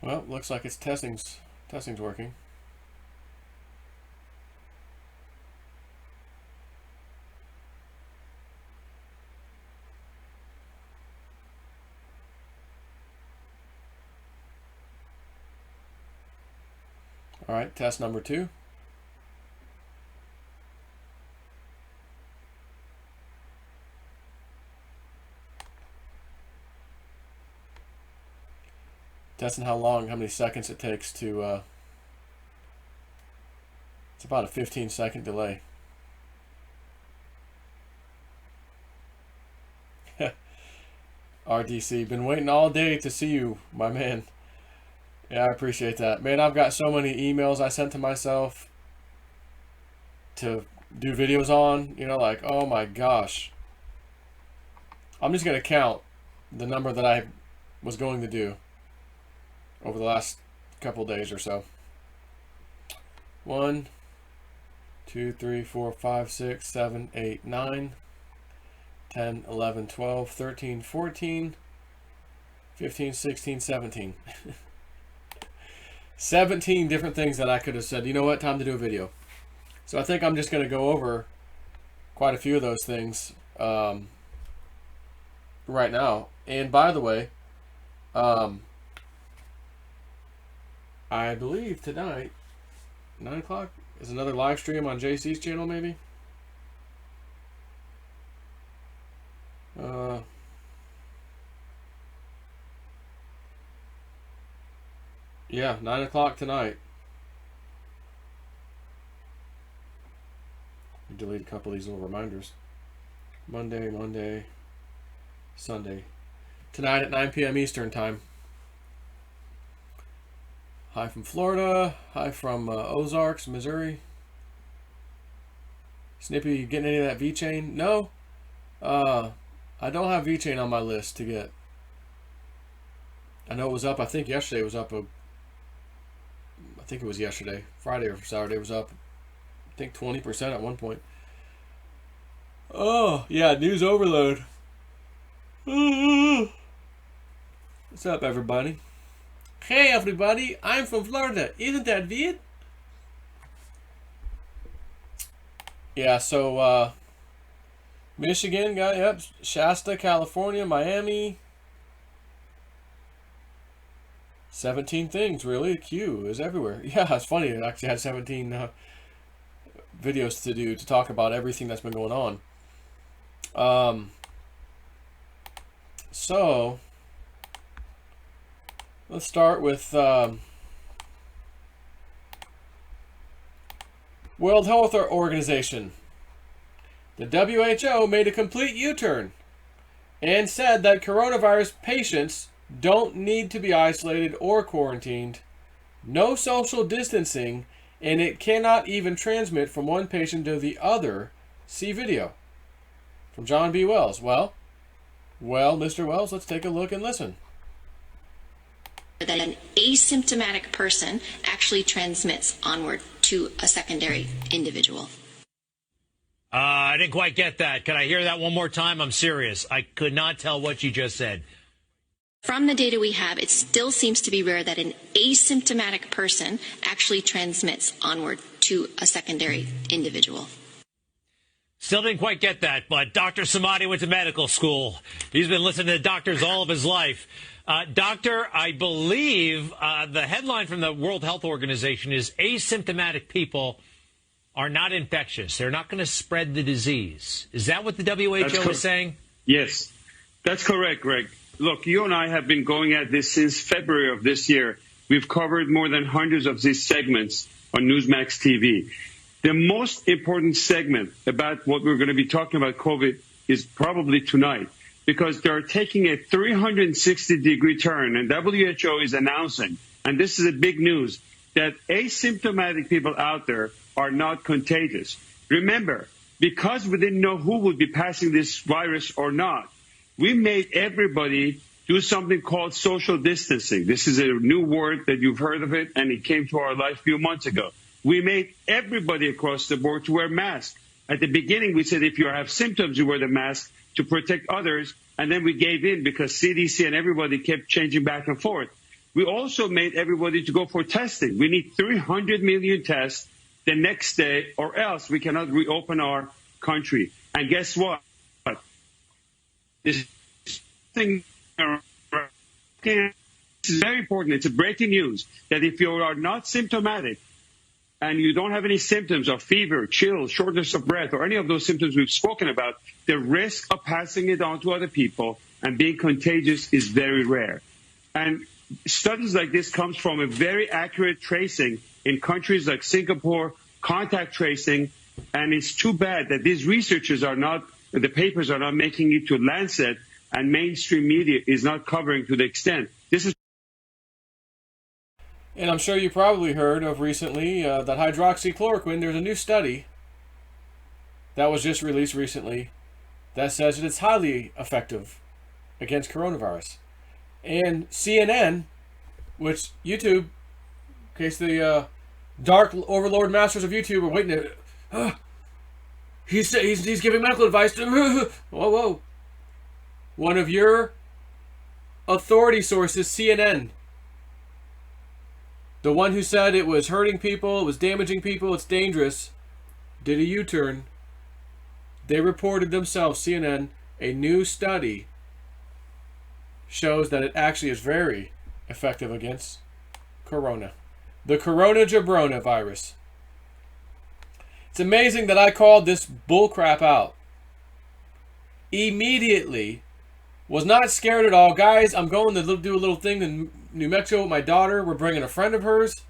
Well, looks like it's testing's working. All right, test number 2. Testing how many seconds it takes to, it's about a 15-second delay. RDC, been waiting all day to see you, my man. Yeah, I appreciate that. Man, I've got so many emails I sent to myself to do videos on, like, oh my gosh. I'm just going to count the number that I was going to do over the last couple days or so. 1, 2, 3, 4, 5, 6, 7, 8, 9, 10, 11, 12, 13, 14, 15, 16, 17. 17 different things that I could have said, you know what, time to do a video. So I think I'm just going to go over quite a few of those things right now. And by the way, I believe tonight, 9 o'clock, is another live stream on JC's channel, maybe? Yeah, 9 o'clock tonight. Delete a couple of these little reminders. Monday, Sunday. Tonight at 9 p.m. Eastern time. Hi from Florida. Hi from Ozarks, Missouri. Snippy, you getting any of that V-Chain? No. I don't have V-Chain on my list to get. I know it was up. I think yesterday it was up. I think it was yesterday. Friday or Saturday it was up. I think 20% at one point. Oh, yeah, news overload. What's up, everybody? Hey, everybody, I'm from Florida. Isn't that weird? Yeah, so, Michigan, yep, Shasta, California, Miami. 17 things, really. Q is everywhere. Yeah, it's funny. It actually had 17 videos to talk about everything that's been going on. So let's start with World Health Organization. The WHO made a complete U-turn and said that coronavirus patients don't need to be isolated or quarantined, no social distancing, and it cannot even transmit from one patient to the other. See video from John B. Wells. Well, Mr. Wells, let's take a look and listen. That an asymptomatic person actually transmits onward to a secondary individual. I didn't quite get that. Can I hear that one more time? I'm serious. I could not tell what you just said. From the data we have, it still seems to be rare that an asymptomatic person actually transmits onward to a secondary individual. Still didn't quite get that, but Dr. Samadi went to medical school. He's been listening to doctors all of his life. Doctor, I believe the headline from the World Health Organization is asymptomatic people are not infectious. They're not going to spread the disease. Is that what the WHO is saying? Yes, that's correct, Greg. Look, you and I have been going at this since February of this year. We've covered more than hundreds of these segments on Newsmax TV. The most important segment about what we're going to be talking about COVID is probably tonight, because they're taking a 360-degree turn, and WHO is announcing, and this is a big news, that asymptomatic people out there are not contagious. Remember, because we didn't know who would be passing this virus or not, we made everybody do something called social distancing. This is a new word that you've heard of it, and it came to our life a few months ago. We made everybody across the board to wear masks. At the beginning, we said if you have symptoms, you wear the mask to protect others, and then we gave in because CDC and everybody kept changing back and forth. we also made everybody to go for testing. We need 300 million tests the next day, or else we cannot reopen our country. And guess what? This thing is very important. It's a breaking news that if you are not symptomatic and you don't have any symptoms of fever, chills, shortness of breath, or any of those symptoms we've spoken about, the risk of passing it on to other people and being contagious is very rare. And studies like this comes from a very accurate tracing in countries like Singapore, contact tracing, and it's too bad that these researchers are not, the papers are not making it to Lancet, and mainstream media is not covering to the extent. This is. And I'm sure you probably heard of recently that hydroxychloroquine, there's a new study that was just released recently that says that it's highly effective against coronavirus. And CNN, which YouTube, in case the dark overlord masters of YouTube are waiting to, he's giving medical advice to, whoa. One of your authority sources, CNN, the one who said it was hurting people, it was damaging people, it's dangerous, did a U-turn. They reported themselves, CNN, a new study shows that it actually is very effective against corona. The corona jabrona virus. It's amazing that I called this bullcrap out immediately. Was not scared at all. Guys, I'm going to do a little thing in New Mexico with my daughter. We're bringing a friend of hers.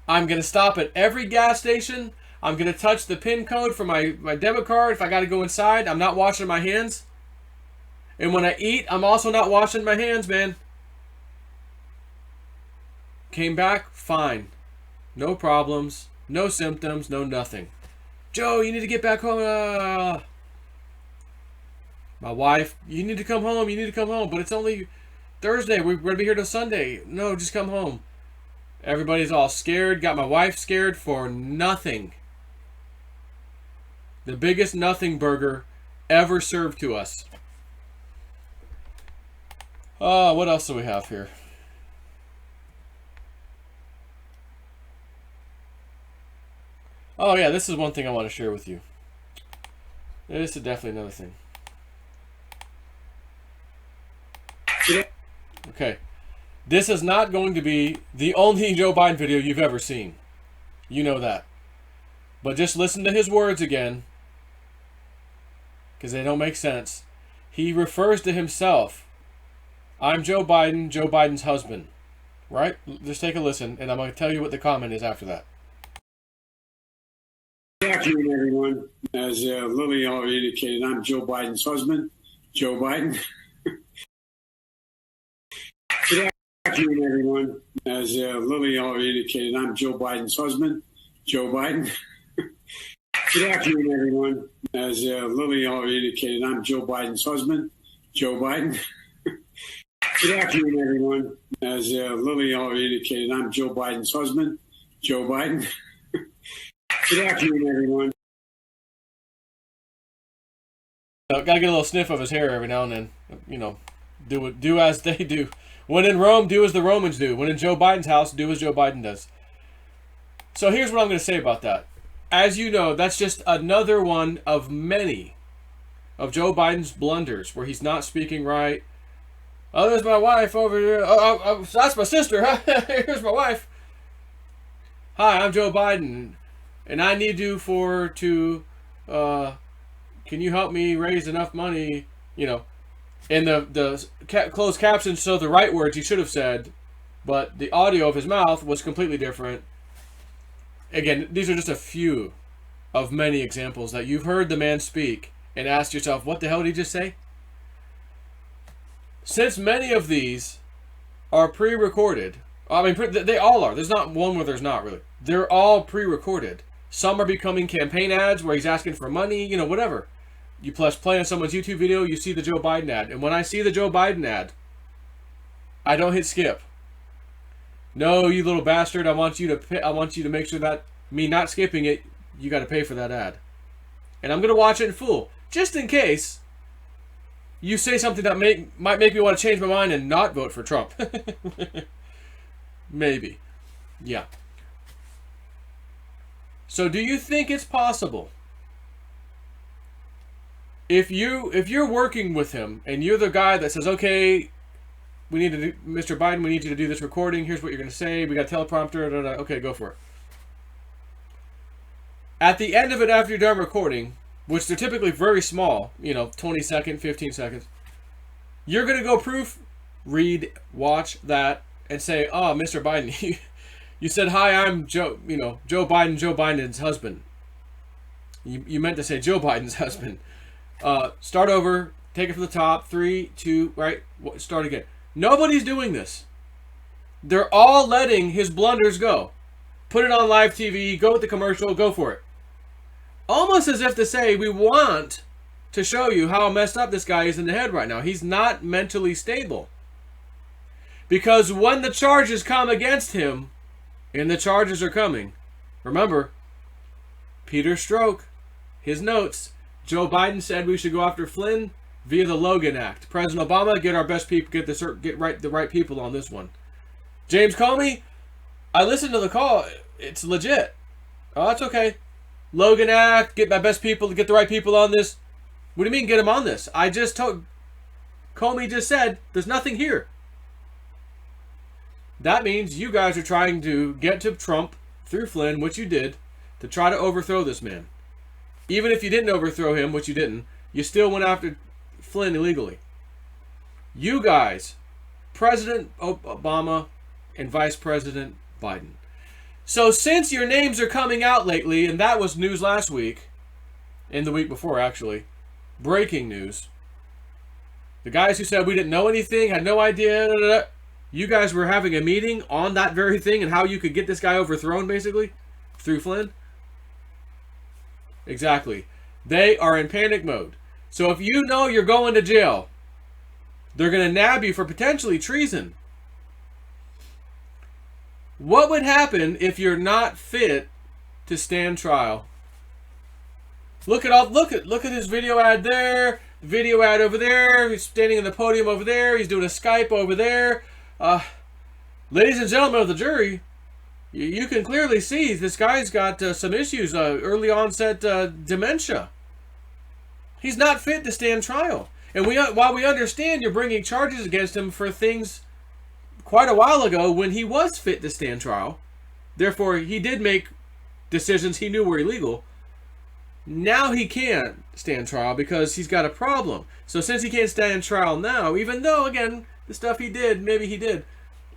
I'm going to stop at every gas station. I'm going to touch the PIN code for my debit card. If I got to go inside, I'm not washing my hands. And when I eat, I'm also not washing my hands, man. Came back, fine. No problems. No symptoms. No nothing. Joe, you need to get back home. My wife, you need to come home. You need to come home. But it's only Thursday. We're going to be here till Sunday. No, just come home. Everybody's all scared. Got my wife scared for nothing. The biggest nothing burger ever served to us. What else do we have here? Oh yeah, this is one thing I want to share with you. This is definitely another thing. Okay. This is not going to be the only Joe Biden video you've ever seen. You know that. But just listen to his words again, because they don't make sense. He refers to himself. I'm Joe Biden, Joe Biden's husband. Right? Just take a listen, and I'm going to tell you what the comment is after that. Good afternoon, everyone. As Lily already indicated, I'm Joe Biden's husband, Joe Biden. Good afternoon, everyone. As Lily already indicated, I'm Joe Biden's husband, Joe Biden. Good afternoon, everyone. As Lily already indicated, I'm Joe Biden's husband, Joe Biden. Good afternoon, everyone. As Lily already indicated, I'm Joe Biden's husband, Joe Biden. Good afternoon, everyone. Gotta get a little sniff of his hair every now and then. You know, do as they do. When in Rome, do as the Romans do. When in Joe Biden's house, do as Joe Biden does. So here's what I'm going to say about that. As you know, that's just another one of many of Joe Biden's blunders where he's not speaking right. Oh, there's my wife over here. Oh, that's my sister. Here's my wife. Hi, I'm Joe Biden, and I need you can you help me raise enough money, you know, and the closed captions show the right words he should have said, but the audio of his mouth was completely different. Again, these are just a few of many examples that you've heard the man speak and asked yourself, what the hell did he just say? Since many of these are pre-recorded, I mean, they all are. There's not one where there's not, really. They're all pre-recorded. Some are becoming campaign ads where he's asking for money, you know, whatever. You press play on someone's YouTube video, you see the Joe Biden ad. And when I see the Joe Biden ad, I don't hit skip. No, you little bastard, I want you to make sure that me not skipping it, you got to pay for that ad. And I'm going to watch it in full, just in case you say something that might make me want to change my mind and not vote for Trump. Maybe. Yeah. So do you think it's possible, if you're working with him and you're the guy that says, okay, we need to do, Mr. Biden, we need you to do this recording. Here's what you're going to say. We got a teleprompter. Da, da, da. Okay, go for it. At the end of it, after you're done recording, which they're typically very small, 20 seconds, 15 seconds, you're going to go proof, read, watch that, and say, oh, Mr. Biden, you said, hi, I'm Joe Biden, Joe Biden's husband. You meant to say Joe Biden's husband. Start over, take it from the top, 3, 2, right, start again. Nobody's doing this. They're all letting his blunders go. Put it on live TV, go with the commercial, go for it. Almost as if to say, we want to show you how messed up this guy is in the head right now. He's not mentally stable. Because when the charges come against him, and the charges are coming, remember, Peter Strzok, his notes, Joe Biden said we should go after Flynn via the Logan Act. President Obama, get our best people, get the right people on this one. James Comey, I listened to the call. It's legit. Oh, that's okay. Logan Act, get my best people to get the right people on this. What do you mean get them on this? I just told Comey just said there's nothing here. That means you guys are trying to get to Trump through Flynn, which you did, to try to overthrow this man. Even if you didn't overthrow him, which you didn't, you still went after Flynn illegally. You guys, President Obama and Vice President Biden. So since your names are coming out lately, and that was news last week, and the week before actually, breaking news. The guys who said we didn't know anything, had no idea, you guys were having a meeting on that very thing and how you could get this guy overthrown, basically, through Flynn? Exactly. They are in panic mode. So if you know you're going to jail, they're going to nab you for potentially treason. What would happen if you're not fit to stand trial? Look at his video ad there, video ad over there. He's standing in the podium over there. He's doing a Skype over there. Ladies and gentlemen of the jury, you can clearly see this guy's got some issues, early onset dementia. He's not fit to stand trial. And while we understand you're bringing charges against him for things quite a while ago when he was fit to stand trial, therefore he did make decisions he knew were illegal, now he can't stand trial because he's got a problem. So since he can't stand trial now, even though, again, the stuff he did, maybe he did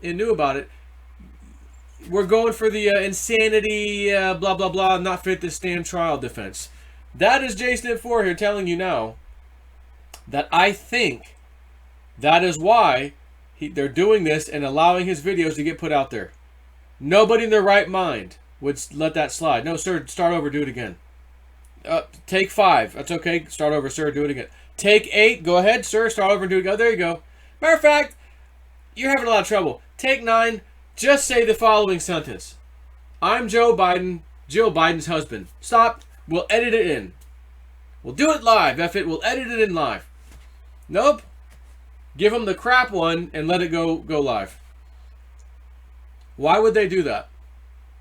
and knew about it, we're going for the insanity, blah, blah, blah, not fit to stand trial defense. That is JSNIP4 here telling you now that I think that is why they're doing this and allowing his videos to get put out there. Nobody in their right mind would let that slide. No, sir, start over, do it again. Take 5. That's okay. Start over, sir, do it again. Take 8. Go ahead, sir, start over and do it again. Oh, there you go. Matter of fact, you're having a lot of trouble. Take 9. Just say the following sentence. I'm Joe Biden, Joe Biden's husband. Stop. We'll edit it in. We'll do it live. We'll edit it in live. Nope. Give them the crap one and let it go live. Why would they do that?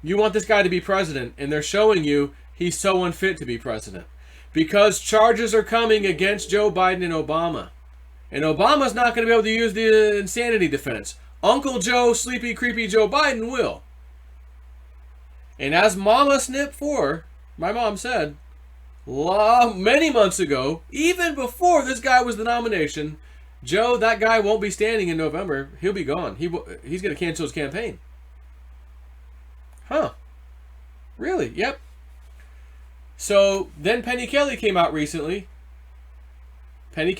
You want this guy to be president, and they're showing you he's so unfit to be president. Because charges are coming against Joe Biden and Obama. And Obama's not going to be able to use the insanity defense. Uncle Joe, sleepy, creepy Joe Biden will. And as Mama Snip4, my mom said, many months ago, even before this guy was the nomination, Joe, that guy won't be standing in November. He'll be gone. He's going to cancel his campaign. Huh. Really? Yep. So then Penny Kelly came out recently. And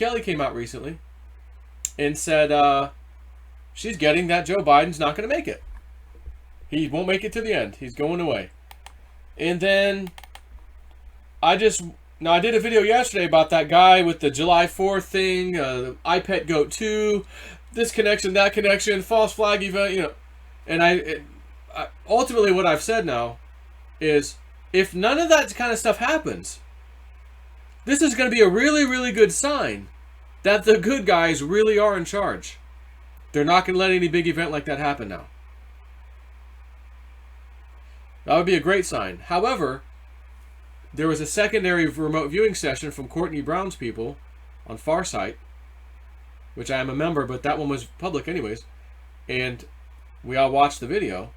said she's getting that Joe Biden's not going to make it. He won't make it to the end. He's going away. And then I did a video yesterday about that guy with the July 4th thing, iPet Goat 2, this connection, that connection, false flag event, And I ultimately what I've said now is if none of that kind of stuff happens, this is going to be a really, really good sign that the good guys really are in charge. They're not going to let any big event like that happen now. That would be a great sign. However, there was a secondary remote viewing session from Courtney Brown's people on Farsight, which I am a member, but that one was public anyways. And we all watched the video,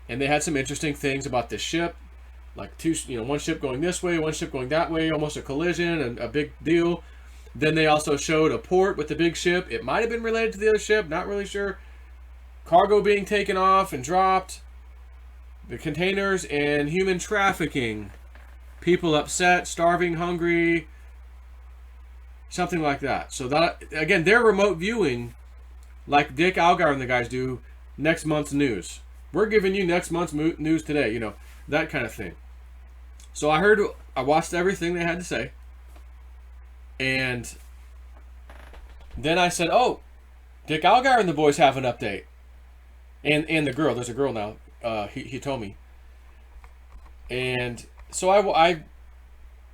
and they had some interesting things about this ship, like one ship going this way, one ship going that way, almost a collision and a big deal. Then they also showed a port with the big ship. It might have been related to the other ship, not really sure. Cargo being taken off and dropped. The containers and human trafficking. People upset, starving, hungry, something like that. So that, again, they're remote viewing like Dick Algar and the guys do next month's news. We're giving you next month's news today, that kind of thing. So I watched everything they had to say. And then I said, oh, Dick Algar and the boys have an update. And the girl, there's a girl now, he told me. And so I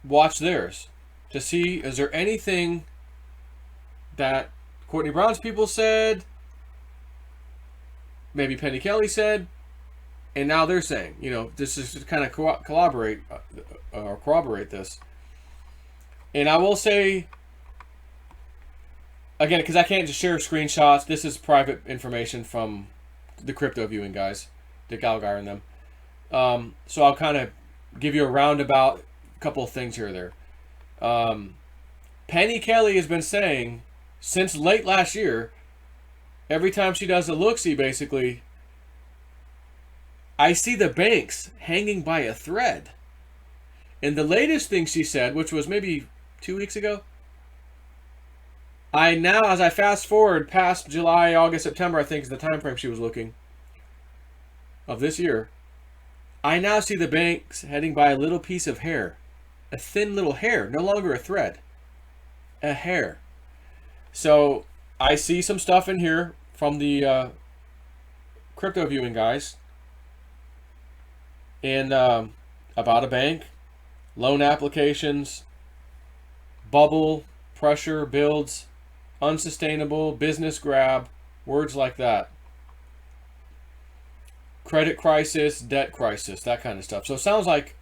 watched theirs to see, is there anything that Courtney Brown's people said, maybe Penny Kelly said, and now they're saying, this is to kind of corroborate this. And I will say, again, because I can't just share screenshots, this is private information from the crypto viewing guys, Dick Algar and them. So I'll kind of give you a roundabout couple of things here or there. Penny Kelly has been saying since late last year, every time she does a look-see, basically, I see the banks hanging by a thread. And the latest thing she said, which was maybe 2 weeks ago, as I fast forward past July, August, September, I think is the time frame she was looking, of this year, I now see the banks heading by a little piece of hair. A thin little hair, no longer a thread. A hair. So I see some stuff in here from the crypto viewing guys. And about a bank, loan applications, bubble, pressure, builds, unsustainable, business grab, words like that. Credit crisis, debt crisis, that kind of stuff. So it sounds like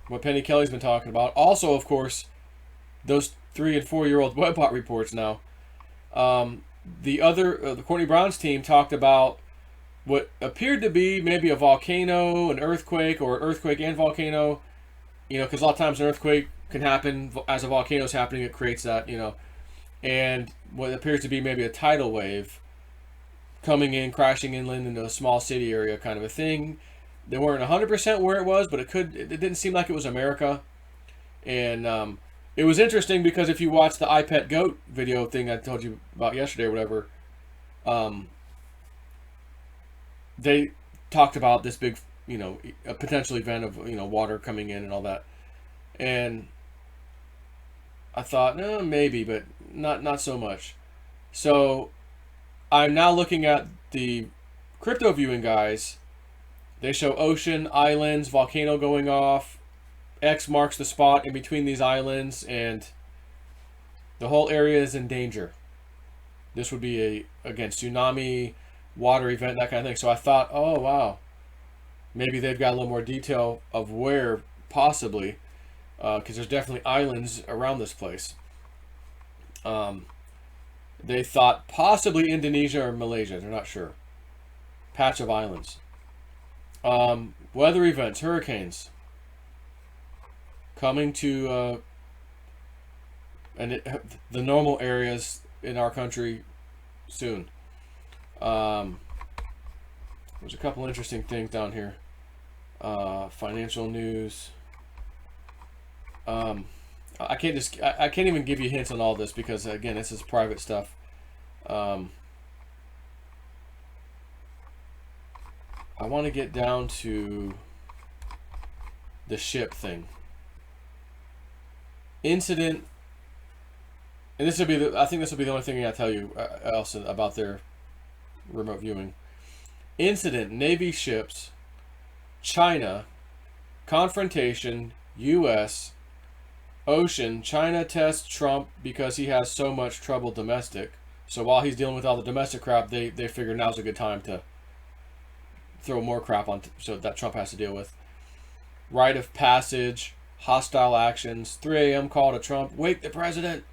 what Penny Kelly's been talking about. Also, of course, those 3 and 4 year old webbot reports now. The Courtney Brown's team talked about what appeared to be maybe a volcano, an earthquake, or an earthquake and volcano. Because a lot of times an earthquake can happen as a volcano is happening. It creates that, and what appears to be maybe a tidal wave coming in, crashing inland into a small city area kind of a thing. They weren't 100% where it was, but it didn't seem like it was America. And it was interesting because if you watch the iPet Goat video thing I told you about yesterday or whatever, they talked about this big, a potential event of, water coming in and all that. And I thought, no, maybe, but not so much. So I'm now looking at the crypto viewing guys. They show ocean, islands, volcano going off. X marks the spot in between these islands, and the whole area is in danger. This would be again, tsunami, water event, that kind of thing. So I thought, oh, wow. Maybe they've got a little more detail of where, possibly, because there's definitely islands around this place. They thought possibly Indonesia or Malaysia. They're not sure. Patch of islands. Weather events, hurricanes coming to the normal areas in our country soon. There's a couple interesting things down here. Financial news. I can't even give you hints on all this because again, this is private stuff. I want to get down to the ship thing. Incident, and this will be I think this will be the only thing I tell you else about their remote viewing. Incident, Navy ships, China, confrontation, U.S., ocean, China tests Trump because he has so much trouble domestic. So while he's dealing with all the domestic crap, they figure now's a good time to throw more crap on so that Trump has to deal with. Rite of passage, hostile actions, 3 a.m. call to Trump, wake the president.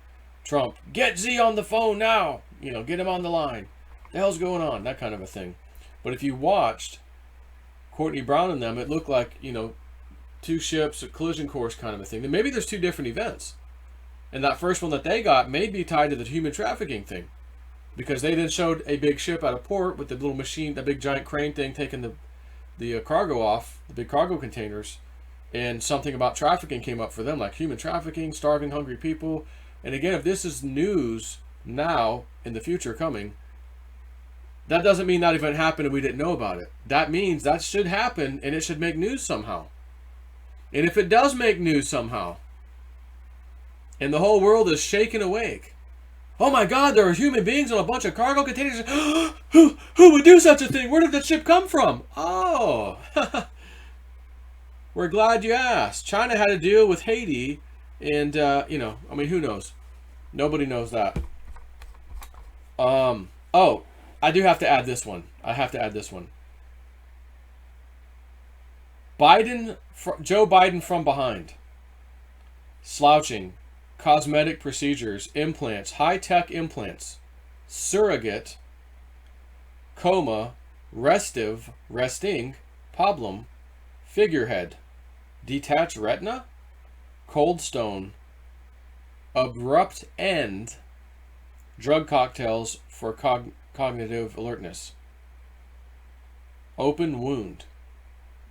Trump, get Z on the phone now. You know, get him on the line. The hell's going on? That kind of a thing. But if you watched Courtney Brown and them, it looked like, you know, 2 ships, a collision course kind of a thing. And maybe there's 2 different events. And that first one that they got may be tied to the human trafficking thing. Because they then showed a big ship at a port with the little machine, the big giant crane thing taking the cargo off, the big cargo containers. And something about trafficking came up for them, like human trafficking, starving, hungry people. And again, if this is news now, in the future coming, that doesn't mean that event happened and we didn't know about it. That means that should happen and it should make news somehow. And if it does make news somehow, and the whole world is shaken awake, oh my God, there are human beings on a bunch of cargo containers. Who would do such a thing? Where did the ship come from? Oh, we're glad you asked. China had to deal with Haiti, and you know, I mean, who knows? Nobody knows that. Oh, I do have to add this one. I have to add this one. Joe Biden from behind. Slouching. Cosmetic procedures. Implants. High-tech implants. Surrogate. Coma. Resting. Problem. Figurehead. Detached retina. Cold stone. Abrupt end. Drug cocktails for cognitive alertness. Open wound.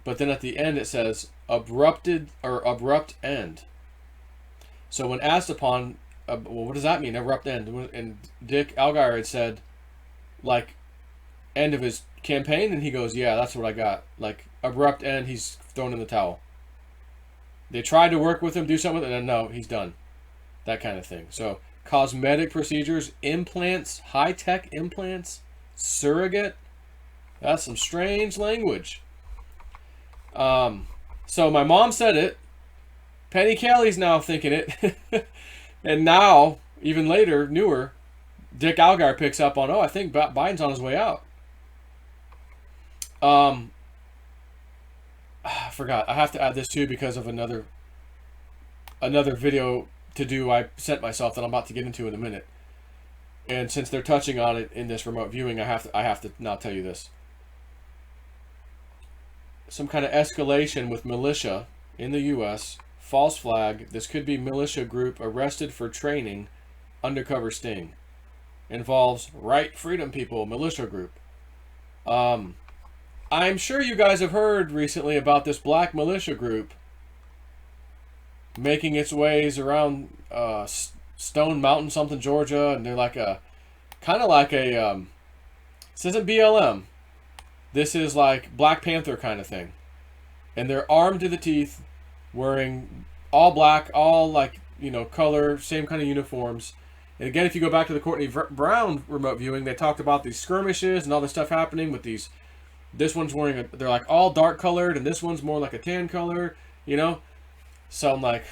But then at the end it says abrupt end. So when asked upon, well, what does that mean, abrupt end? And Dick Allgaier had said, like, end of his campaign, and he goes, yeah, that's what I got. Like, abrupt end, he's thrown in the towel. They tried to work with him, do something with it, and no, he's done. That kind of thing. So, cosmetic procedures, implants, high-tech implants, surrogate. That's some strange language. So my mom said it. Penny Kelly's now thinking it. And now, even later, newer, Dick Allgaier picks up on, I think Biden's on his way out. I forgot. I have to add this too because of another video to do I sent myself that I'm about to get into in a minute. And since they're touching on it in this remote viewing, I have to now tell you this. Some kind of escalation with militia in the U.S. False flag. This could be militia group arrested for training. Undercover sting. Involves right freedom people. Militia group. I'm sure you guys have heard recently about this black militia group making its ways around Stone Mountain, something, Georgia, and they're like kind of like a, this isn't BLM. This is like Black Panther kind of thing. And they're armed to the teeth, wearing all black, all like, you know, color, same kind of uniforms. And again, if you go back to the Courtney Brown remote viewing, they talked about these skirmishes and all this stuff happening with these. This one's wearing they're like all dark colored, and this one's more like a tan color, you know. So I'm like,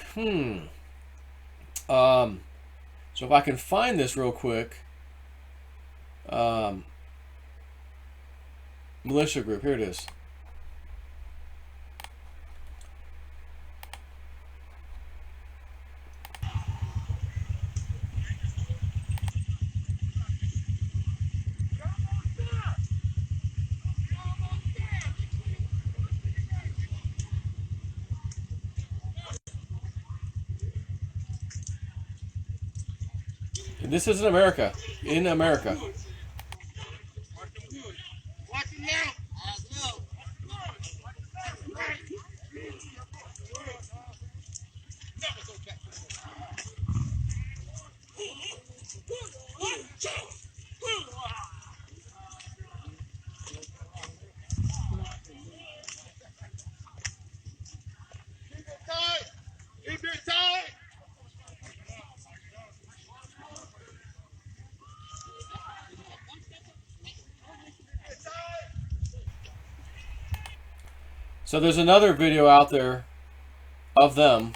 So if I can find this real quick, militia group, here it is. And this is in America. In America. So there's another video out there of them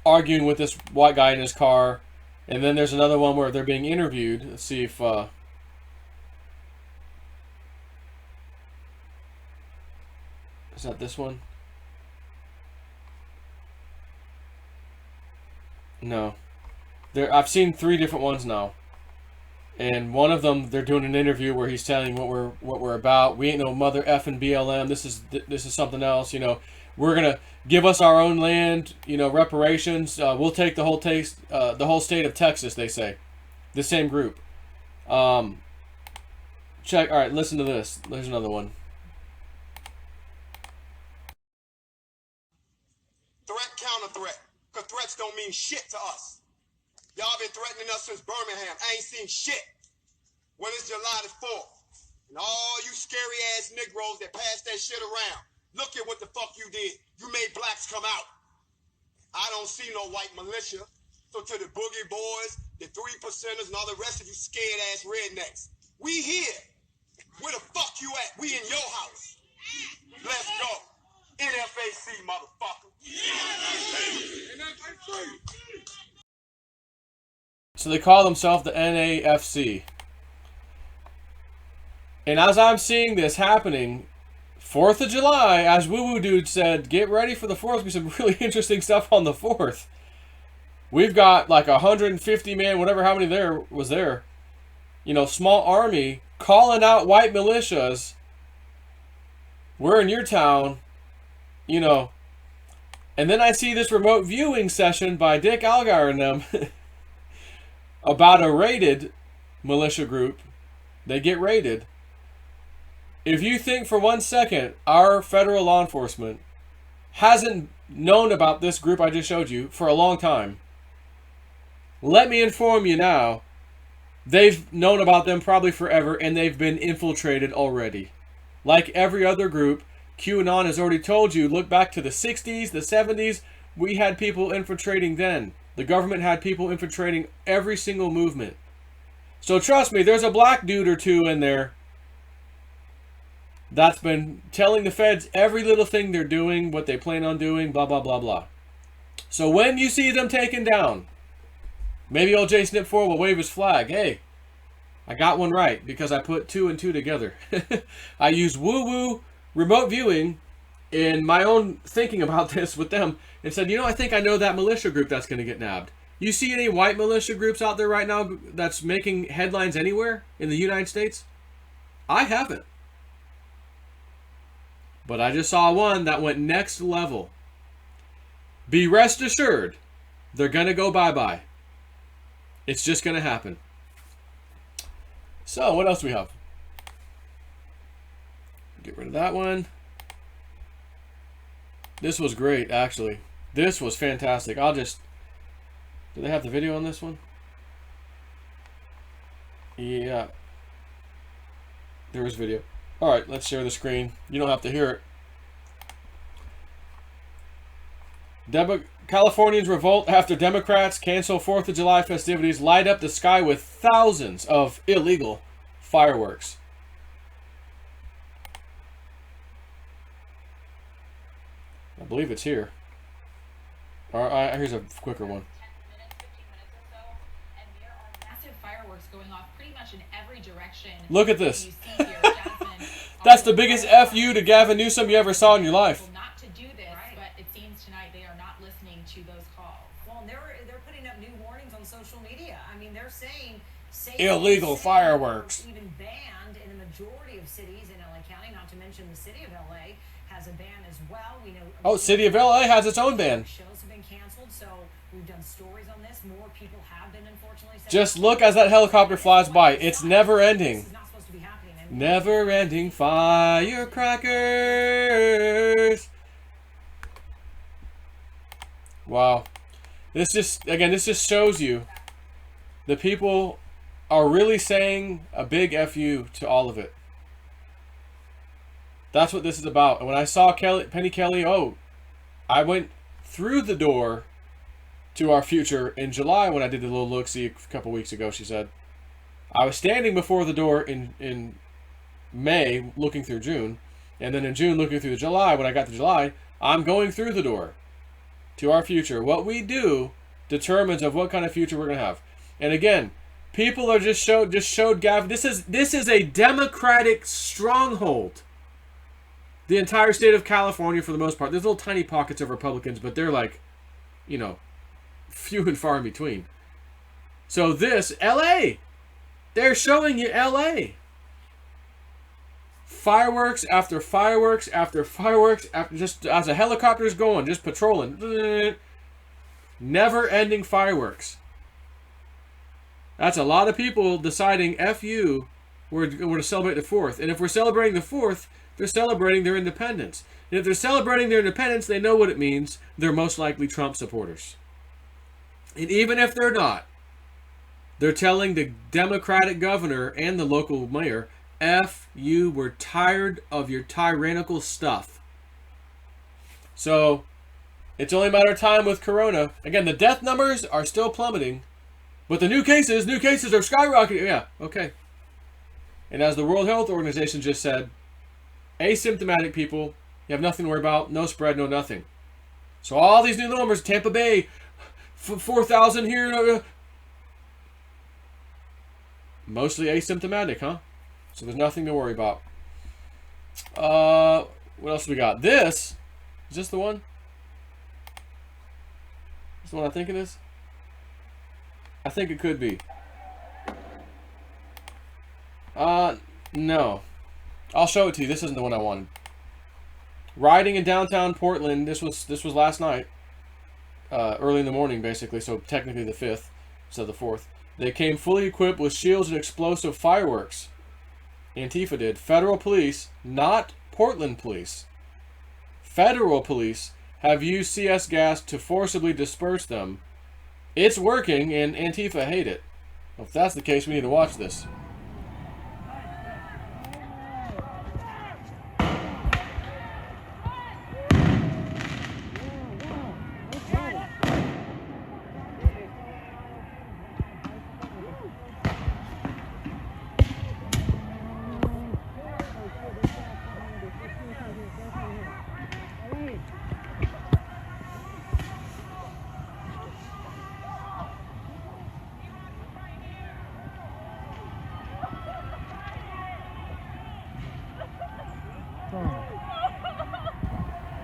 arguing with this white guy in his car, and then there's another one where they're being interviewed. Let's see if Is that this one? No. I've seen 3 different ones now. And one of them, they're doing an interview where he's telling what we're about. We ain't no mother effing BLM. This is something else. You know, we're gonna give us our own land. You know, reparations. We'll take the whole state of Texas. They say, the same group. Check. All right, listen to this. There's another one. Threat, counter threat. Because threats don't mean shit to us. Y'all been threatening us since Birmingham. I ain't seen shit. When is July the 4th? And all you scary ass Negroes that pass that shit around, look at what the fuck you did. You made blacks come out. I don't see no white militia. So to the boogie boys, the 3%ers, and all the rest of you scared ass rednecks, we here. Where the fuck you at? We in your house. Let's go. NFAC, motherfucker. NFAC. So they call themselves the NAFC. And as I'm seeing this happening, 4th of July, as Woo Woo Dude said, get ready for the 4th. There's some really interesting stuff on the 4th. We've got like 150 man, whatever, how many there was there. You know, small army calling out white militias. We're in your town, you know. And then I see this remote viewing session by Dick Algar and them about a raided militia group. They get raided. If you think for 1 second our federal law enforcement hasn't known about this group I just showed you for a long time, let me inform you now, they've known about them probably forever, and they've been infiltrated already. Like every other group, QAnon has already told you, look back to the 60s, the 70s, we had people infiltrating then. The government had people infiltrating every single movement. So trust me, there's a black dude or two in there that's been telling the feds every little thing they're doing, what they plan on doing, blah, blah, blah, blah. So when you see them taken down, maybe old J Snip 4 will wave his flag. Hey, I got one right because I put 2 and 2 together. I use woo-woo remote viewing in my own thinking about this with them and said, you know, I think I know that militia group that's going to get nabbed. You see any white militia groups out there right now that's making headlines anywhere in the United States? I haven't. But I just saw one that went next level. Be rest assured, they're going to go bye-bye. It's just going to happen. So, what else do we have? Get rid of that one. This was great, actually. This was fantastic. Do they have the video on this one? Yeah. There was video. Alright, let's share the screen. You don't have to hear it. Californians revolt after Democrats cancel 4th of July festivities, light up the sky with thousands of illegal fireworks. I believe it's here. Here's a quicker one. 15 minutes or so, and there are massive fireworks going off pretty much in every direction. Look at this. You see here, Jasmine, That's the biggest FU to Gavin Newsom you ever saw in your life. not to do this, but it seems tonight they are not listening to those calls. Well, and they're putting up new warnings on social media. I mean, they're saying Illegal fireworks. Even banned in a majority of cities in LA County. Not to mention the city of LA has a ban as well. We know. Oh, City of LA has its own ban. Shows have been canceled, so we've done stories on this. More people have been, unfortunately. Just look as that helicopter flies by. It's never ending. This is not supposed to be happening. Never ending firecrackers. Wow. This just shows you the people are really saying a big FU to all of it. That's what this is about. And when I saw Penny Kelly, I went through the door to our future in July when I did the little look-see a couple weeks ago, she said. I was standing before the door in May looking through June, and then in June looking through July. When I got to July, I'm going through the door to our future. What we do determines of what kind of future we're going to have. And again, people are just showed Gavin. This is a Democratic stronghold. The entire state of California, for the most part. There's little tiny pockets of Republicans, but they're like, you know, few and far in between. So this, LA, they're showing you LA. Fireworks after fireworks after fireworks, after just as a helicopter's going, just patrolling. Never-ending fireworks. That's a lot of people deciding, F you, we're to celebrate the 4th. And if we're celebrating the 4th, they're celebrating their independence. And if they're celebrating their independence, they know what it means. They're most likely Trump supporters. And even if they're not, they're telling the Democratic governor and the local mayor, F you, we're tired of your tyrannical stuff. So, it's only a matter of time with Corona. Again, the death numbers are still plummeting. But the new cases are skyrocketing. Yeah, okay. And as the World Health Organization just said, asymptomatic people, you have nothing to worry about. No spread, no nothing. So all these new numbers, Tampa Bay, 4,000 here. Mostly asymptomatic, huh? So there's nothing to worry about. What else we got? Is this the one? Is this the one I think it is? I think it could be. No. I'll show it to you. This isn't the one I wanted. Riding in downtown Portland. This was last night. Early in the morning, basically. So technically the 5th, so the 4th. They came fully equipped with shields and explosive fireworks. Antifa did. Federal police, not Portland police. Federal police have used CS gas to forcibly disperse them. It's working, and Antifa hate it. Well, if that's the case, we need to watch this.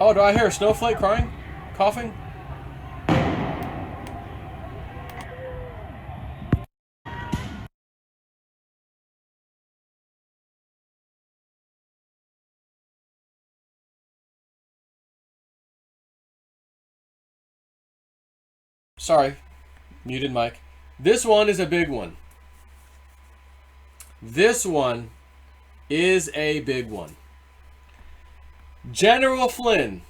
Oh, do I hear a snowflake crying? Coughing? Sorry, muted mic. This one is a big one. This one is a big one. General Flynn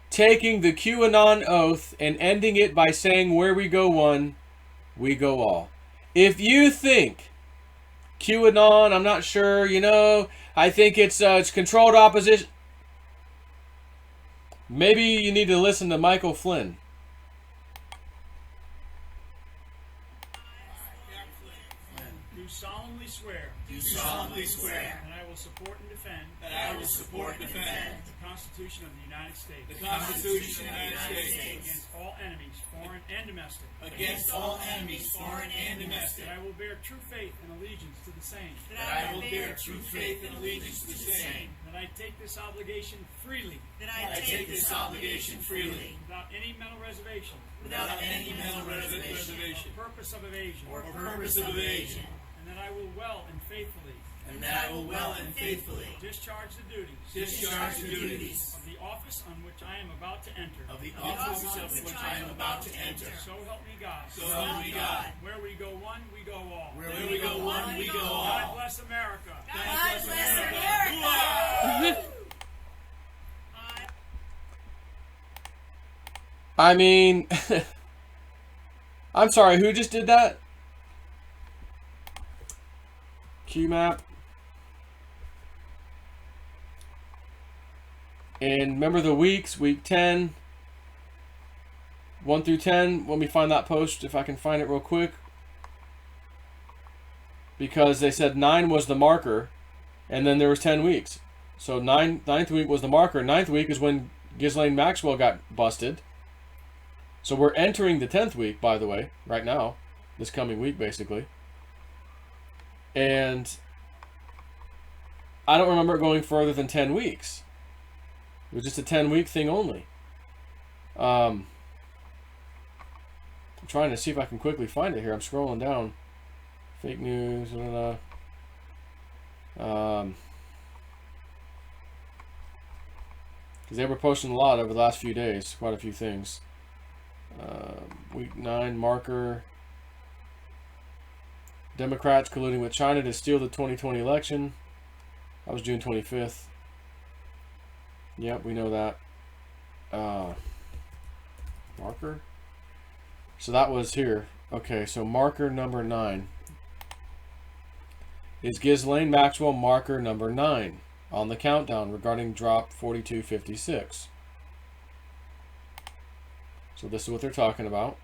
taking the QAnon oath and ending it by saying, where we go one, we go all. If you think QAnon, I'm not sure, I think it's controlled opposition. Maybe you need to listen to Michael Flynn. Do solemnly swear that I will support and defend the Constitution of the United States. Against all enemies, foreign and domestic. That I will bear true faith and allegiance to the same. That I take this obligation freely. Without any mental reservation. Or purpose of evasion. And that I will well and faithfully. Discharge the duties. Of the office on which I am about to enter. So help me God. Where we go one, we go all. God bless America. I mean, I'm sorry, who just did that? QMAP. And remember the weeks, week 10, 1 through 10. Let me find that post if I can find it real quick. Because they said 9 was the marker, and then there was 10 weeks. So ninth week was the marker. 9th week is when Ghislaine Maxwell got busted. So we're entering the 10th week, by the way, right now. This coming week, basically. And I don't remember it going further than 10 weeks. It was just a 10-week thing only. I'm trying to see if I can quickly find it here. I'm scrolling down. Fake news. Because they were posting a lot over the last few days. Quite a few things. Week 9 marker. Democrats colluding with China to steal the 2020 election. That was June 25th. Yep, we know that. Marker? So that was here. Okay, so marker number 9 is Ghislaine Maxwell marker number 9 on the countdown regarding drop 4256. So this is what they're talking about.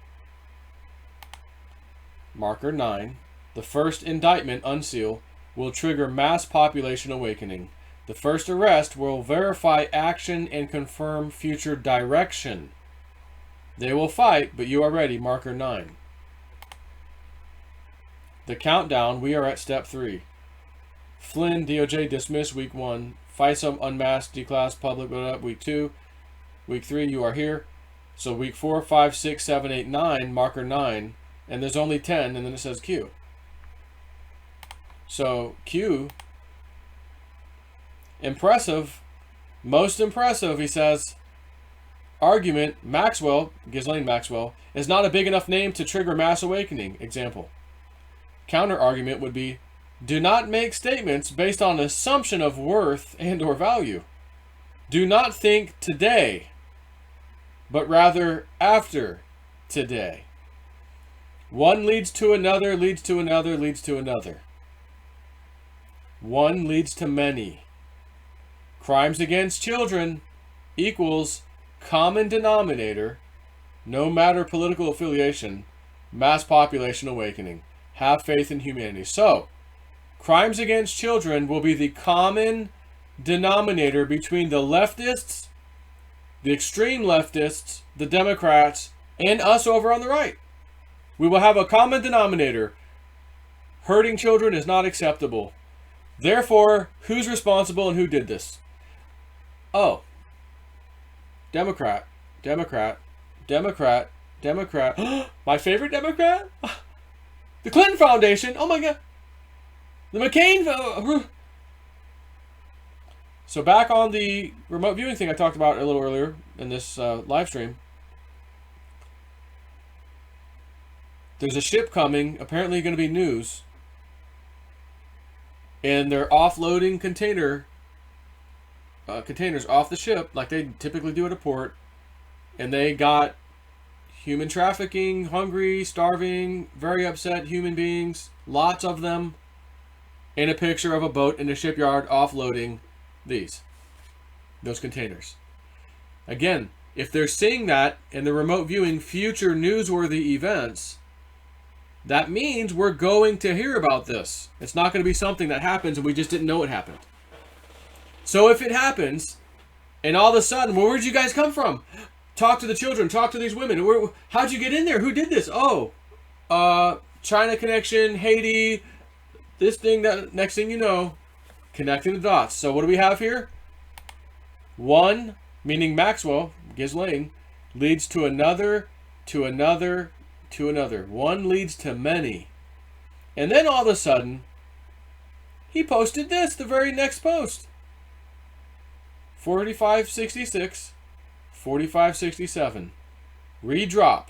Marker 9. The first indictment, unseal, will trigger mass population awakening. The first arrest will verify action and confirm future direction. They will fight, but you are ready. Marker 9. The countdown, we are at step 3. Flynn, DOJ dismissed week 1. FISA unmasked, declassed, public, week 2. Week 3, you are here. So week 4, 5, 6, 7, 8, 9, marker 9. And there's only 10, and then it says Q. So Q, impressive, most impressive, he says. Argument, Maxwell, Ghislaine Maxwell, is not a big enough name to trigger mass awakening. Example. Counter argument would be, do not make statements based on assumption of worth and or value. Do not think today, but rather after today. One leads to another, leads to another, leads to another. One leads to many. Crimes against children equals common denominator, no matter political affiliation, mass population awakening. Have faith in humanity. So, crimes against children will be the common denominator between the leftists, the extreme leftists, the Democrats, and us over on the right. We will have a common denominator. Hurting children is not acceptable. Therefore, who's responsible and who did this? Oh. Democrat. Democrat. Democrat. Democrat. My favorite Democrat? The Clinton Foundation. Oh my God. The McCain. So back on the remote viewing thing I talked about a little earlier in this live stream. There's a ship coming, apparently going to be news. And they're offloading containers off the ship like they typically do at a port. And they got human trafficking, hungry, starving, very upset human beings, lots of them, in a picture of a boat in a shipyard offloading those containers. Again, if they're seeing that in the remote viewing future newsworthy events, that means we're going to hear about this. It's not going to be something that happens and we just didn't know it happened. So if it happens, and all of a sudden, well, where'd you guys come from? Talk to the children, talk to these women. How'd you get in there? Who did this? Oh, China connection, Haiti, this thing, that. Next thing you know, connecting the dots. So what do we have here? One, meaning Maxwell, Ghislaine, leads to another, to another, to another. One leads to many. And then all of a sudden, he posted this, the very next post. 4566, 4567. Redrop.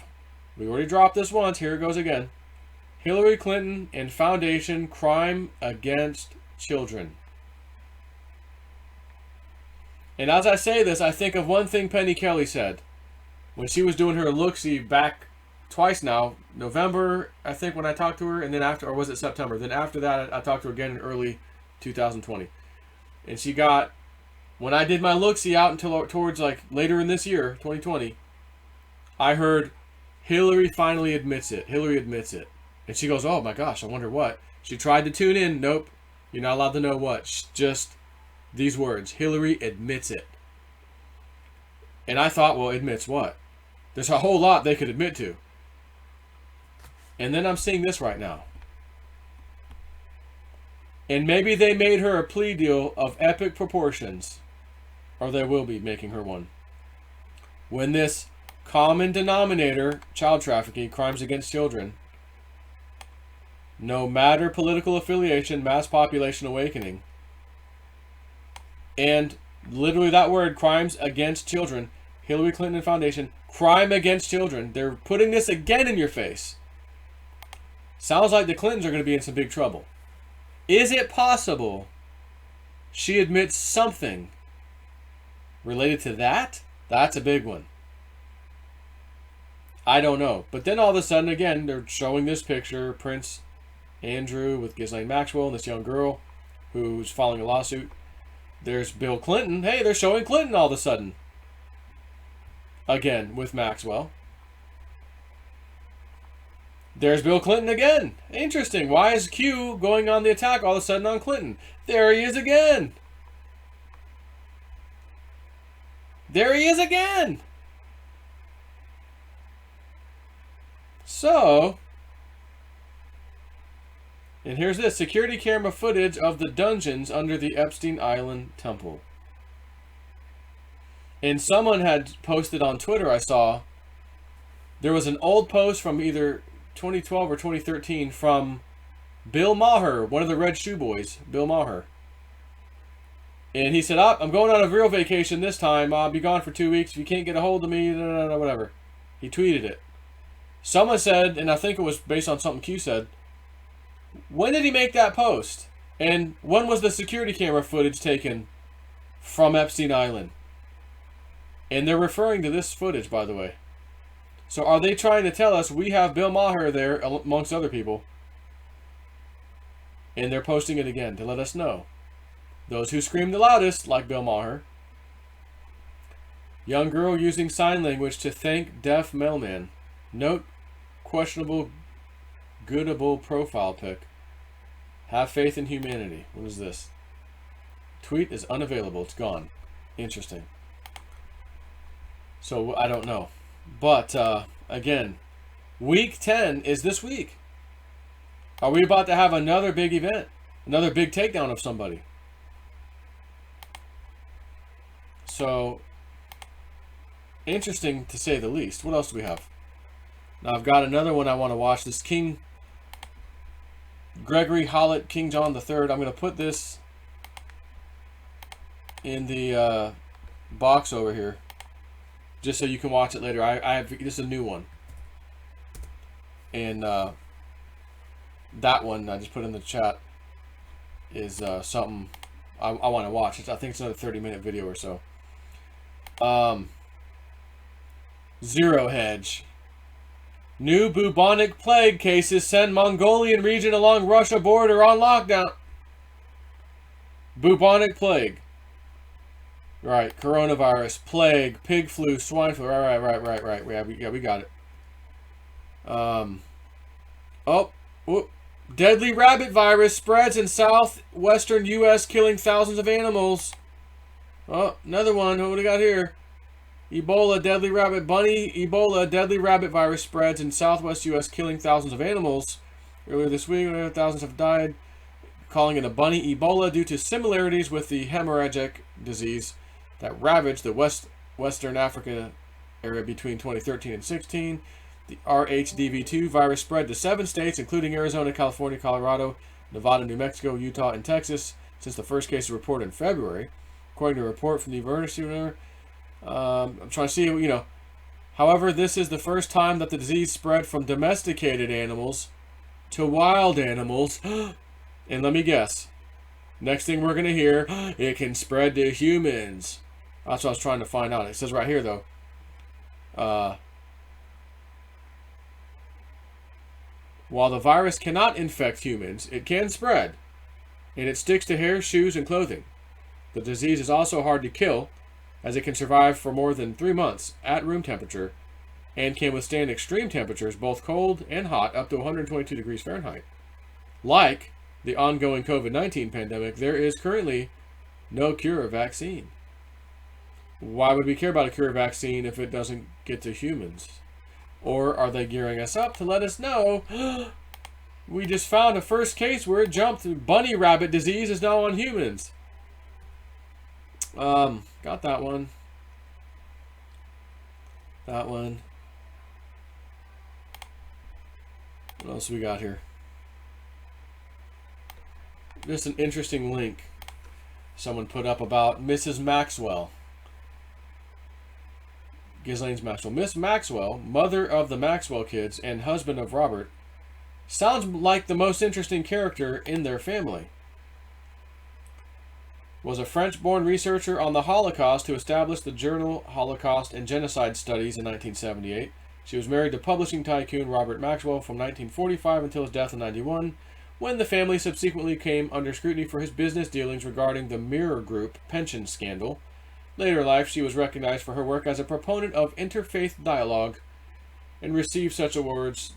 We already dropped this once. Here it goes again. Hillary Clinton and Foundation crime against children. And as I say this, I think of one thing Penny Kelly said when she was doing her look-see back twice now. November, I think, when I talked to her, and then after, or was it September? Then after that, I talked to her again in early 2020. And she got, when I did my look-see out until towards like later in this year, 2020, I heard Hillary finally admits it. Hillary admits it. And she goes, oh my gosh, I wonder what. She tried to tune in. Nope. You're not allowed to know what. Just these words. Hillary admits it. And I thought, well, admits what? There's a whole lot they could admit to. And then I'm seeing this right now. And maybe they made her a plea deal of epic proportions. or they will be making her one. When this common denominator, child trafficking, crimes against children, no matter political affiliation, mass population awakening, and literally that word, crimes against children, Hillary Clinton Foundation, crime against children, they're putting this again in your face. Sounds like the Clintons are going to be in some big trouble. Is it possible she admits something related to that? That's a big one. I don't know. But then all of a sudden, again, they're showing this picture, Prince Andrew with Ghislaine Maxwell and this young girl who's filing a lawsuit. There's Bill Clinton. Hey, they're showing Clinton all of a sudden. Again, with Maxwell. There's Bill Clinton again. Interesting. Why is Q going on the attack all of a sudden on Clinton? There he is again. There he is again. So, and here's this. Security camera footage of the dungeons under the Epstein Island temple. And someone had posted on Twitter, I saw, there was an old post from either 2012 or 2013 from Bill Maher, one of the Red Shoe Boys, Bill Maher. And he said, I'm going on a real vacation this time. I'll be gone for 2 weeks. If you can't get a hold of me, whatever. He tweeted it. Someone said, and I think it was based on something Q said, when did he make that post? And when was the security camera footage taken from Epstein Island? And they're referring to this footage, by the way. So are they trying to tell us we have Bill Maher there, amongst other people? And they're posting it again to let us know. Those who scream the loudest, like Bill Maher. Young girl using sign language to thank deaf mailman. Note, questionable, goodable profile pic. Have faith in humanity. What is this? Tweet is unavailable. It's gone. Interesting. So, I don't know. But, again, week 10 is this week. Are we about to have another big event? Another big takedown of somebody? So, interesting to say the least. What else do we have? Now, I've got another one I want to watch. This King Gregory Hallett, King John III. I'm going to put this in the box over here, just so you can watch it later. I have, this is a new one. And that one I just put in the chat is something I want to watch. I think it's another 30-minute video or so. Zero Hedge. New bubonic plague cases send Mongolian region along Russia border on lockdown. Bubonic plague. Right, coronavirus, plague, pig flu, swine flu. Right. Yeah, we got it. Deadly rabbit virus spreads in southwestern U.S., killing thousands of animals. Oh, another one. What do we got here? Ebola, deadly rabbit virus spreads in southwest U.S., killing thousands of animals. Earlier this week, thousands have died, calling it a bunny Ebola due to similarities with the hemorrhagic disease that ravaged the Western Africa area between 2013 and 16. The RHDV2 virus spread to 7 states, including Arizona, California, Colorado, Nevada, New Mexico, Utah, and Texas, since the first case was reported in February. According to a report from the University, I'm trying to see, however, this is the first time that the disease spread from domesticated animals to wild animals. And let me guess. Next thing we're going to hear, it can spread to humans. That's what I was trying to find out. It says right here, though. While the virus cannot infect humans, it can spread. And it sticks to hair, shoes, and clothing. The disease is also hard to kill, as it can survive for more than 3 months at room temperature and can withstand extreme temperatures, both cold and hot, up to 122 degrees Fahrenheit. Like the ongoing COVID-19 pandemic, there is currently no cure or vaccine. Why would we care about a cure or vaccine if it doesn't get to humans? Or are they gearing us up to let us know, we just found a first case where it jumped, bunny rabbit disease is now on humans? Got that one. That one. What else we got here? Just an interesting link someone put up about Mrs. Maxwell. Ghislaine's Maxwell. Miss Maxwell, mother of the Maxwell kids and husband of Robert, sounds like the most interesting character in their family. Was a French-born researcher on the Holocaust who established the journal Holocaust and Genocide Studies in 1978. She was married to publishing tycoon Robert Maxwell from 1945 until his death in 1991, when the family subsequently came under scrutiny for his business dealings regarding the Mirror Group pension scandal. Later in life, she was recognized for her work as a proponent of interfaith dialogue and received such awards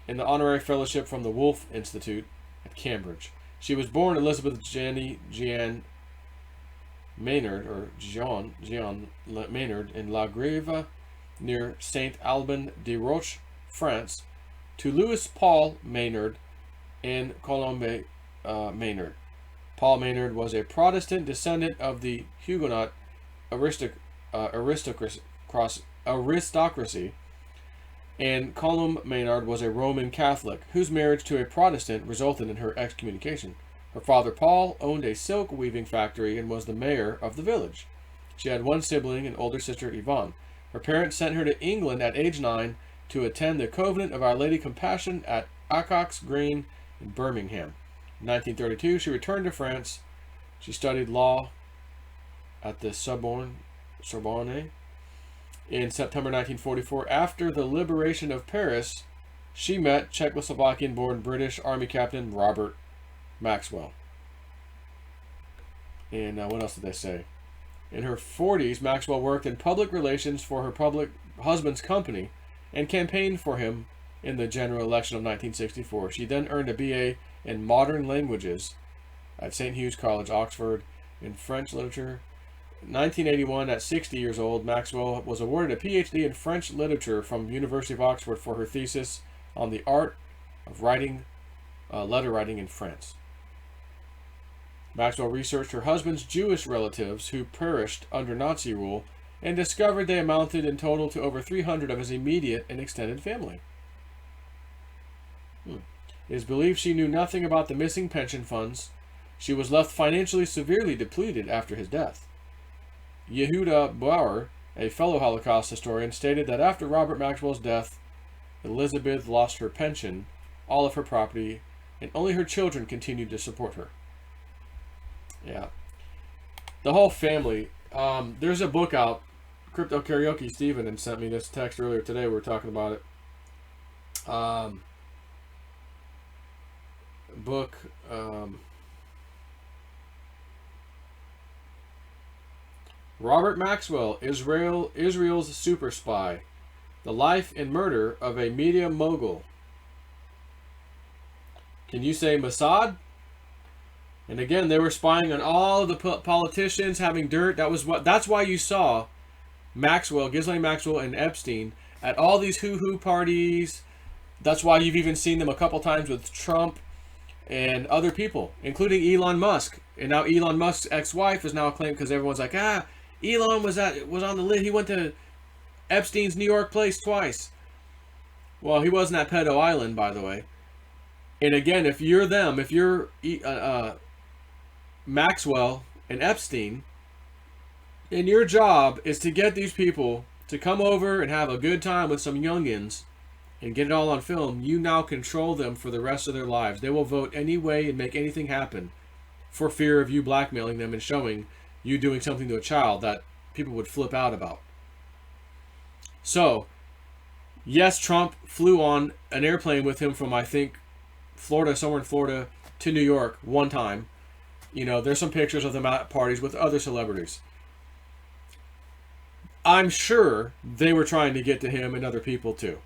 in the honorary fellowship from the Wolf Institute at Cambridge. She was born Elizabeth Jeanne Maynard, or Jean Maynard, in La Grève, near Saint-Alban-de-Roche, France, to Louis Paul Maynard and Colombe Maynard. Paul Maynard was a Protestant descendant of the Huguenot aristocracy, and Colombe Maynard was a Roman Catholic, whose marriage to a Protestant resulted in her excommunication. Her father Paul owned a silk weaving factory and was the mayor of the village. She had one sibling, an older sister, Yvonne. Her parents sent her to England at age 9 to attend the Covenant of Our Lady Compassion at Accox Green in Birmingham. In 1932, she returned to France. She studied law at the Sorbonne. In September 1944, after the liberation of Paris, she met Czechoslovakian-born British Army Captain Robert Maxwell. And what else did they say? In her 40s, Maxwell worked in public relations for her husband's company and campaigned for him in the general election of 1964. She then earned a BA in Modern Languages at St. Hugh's College, Oxford, in French literature. In 1981, at 60 years old, Maxwell was awarded a PhD in French literature from the University of Oxford for her thesis on the art of writing, letter writing in France. Maxwell researched her husband's Jewish relatives who perished under Nazi rule and discovered they amounted in total to over 300 of his immediate and extended family. It is believed she knew nothing about the missing pension funds. She was left financially severely depleted after his death. Yehuda Bauer, a fellow Holocaust historian, stated that after Robert Maxwell's death, Elizabeth lost her pension, all of her property, and only her children continued to support her. Yeah. The whole family. There's a book out. Crypto Karaoke Steven and sent me this text earlier today. We were talking about it. Book. Robert Maxwell, Israel's super spy. The life and murder of a media mogul. Can you say Mossad? And again, they were spying on all the politicians, having dirt. That's why you saw Maxwell, Ghislaine Maxwell, and Epstein at all these hoo-hoo parties. That's why you've even seen them a couple times with Trump and other people, including Elon Musk. And now Elon Musk's ex-wife is now claimed, because everyone's like, Elon was on the list. He went to Epstein's New York place twice. Well, he wasn't at Pedo Island, by the way. And again, if you're Maxwell and Epstein, and your job is to get these people to come over and have a good time with some youngins and get it all on film, you now control them for the rest of their lives. They will vote any way and make anything happen for fear of you blackmailing them and showing you doing something to a child that people would flip out about. So, yes, Trump flew on an airplane with him from, I think, Florida, somewhere in Florida, to New York one time. You know, there's some pictures of them at parties with other celebrities. I'm sure they were trying to get to him and other people too.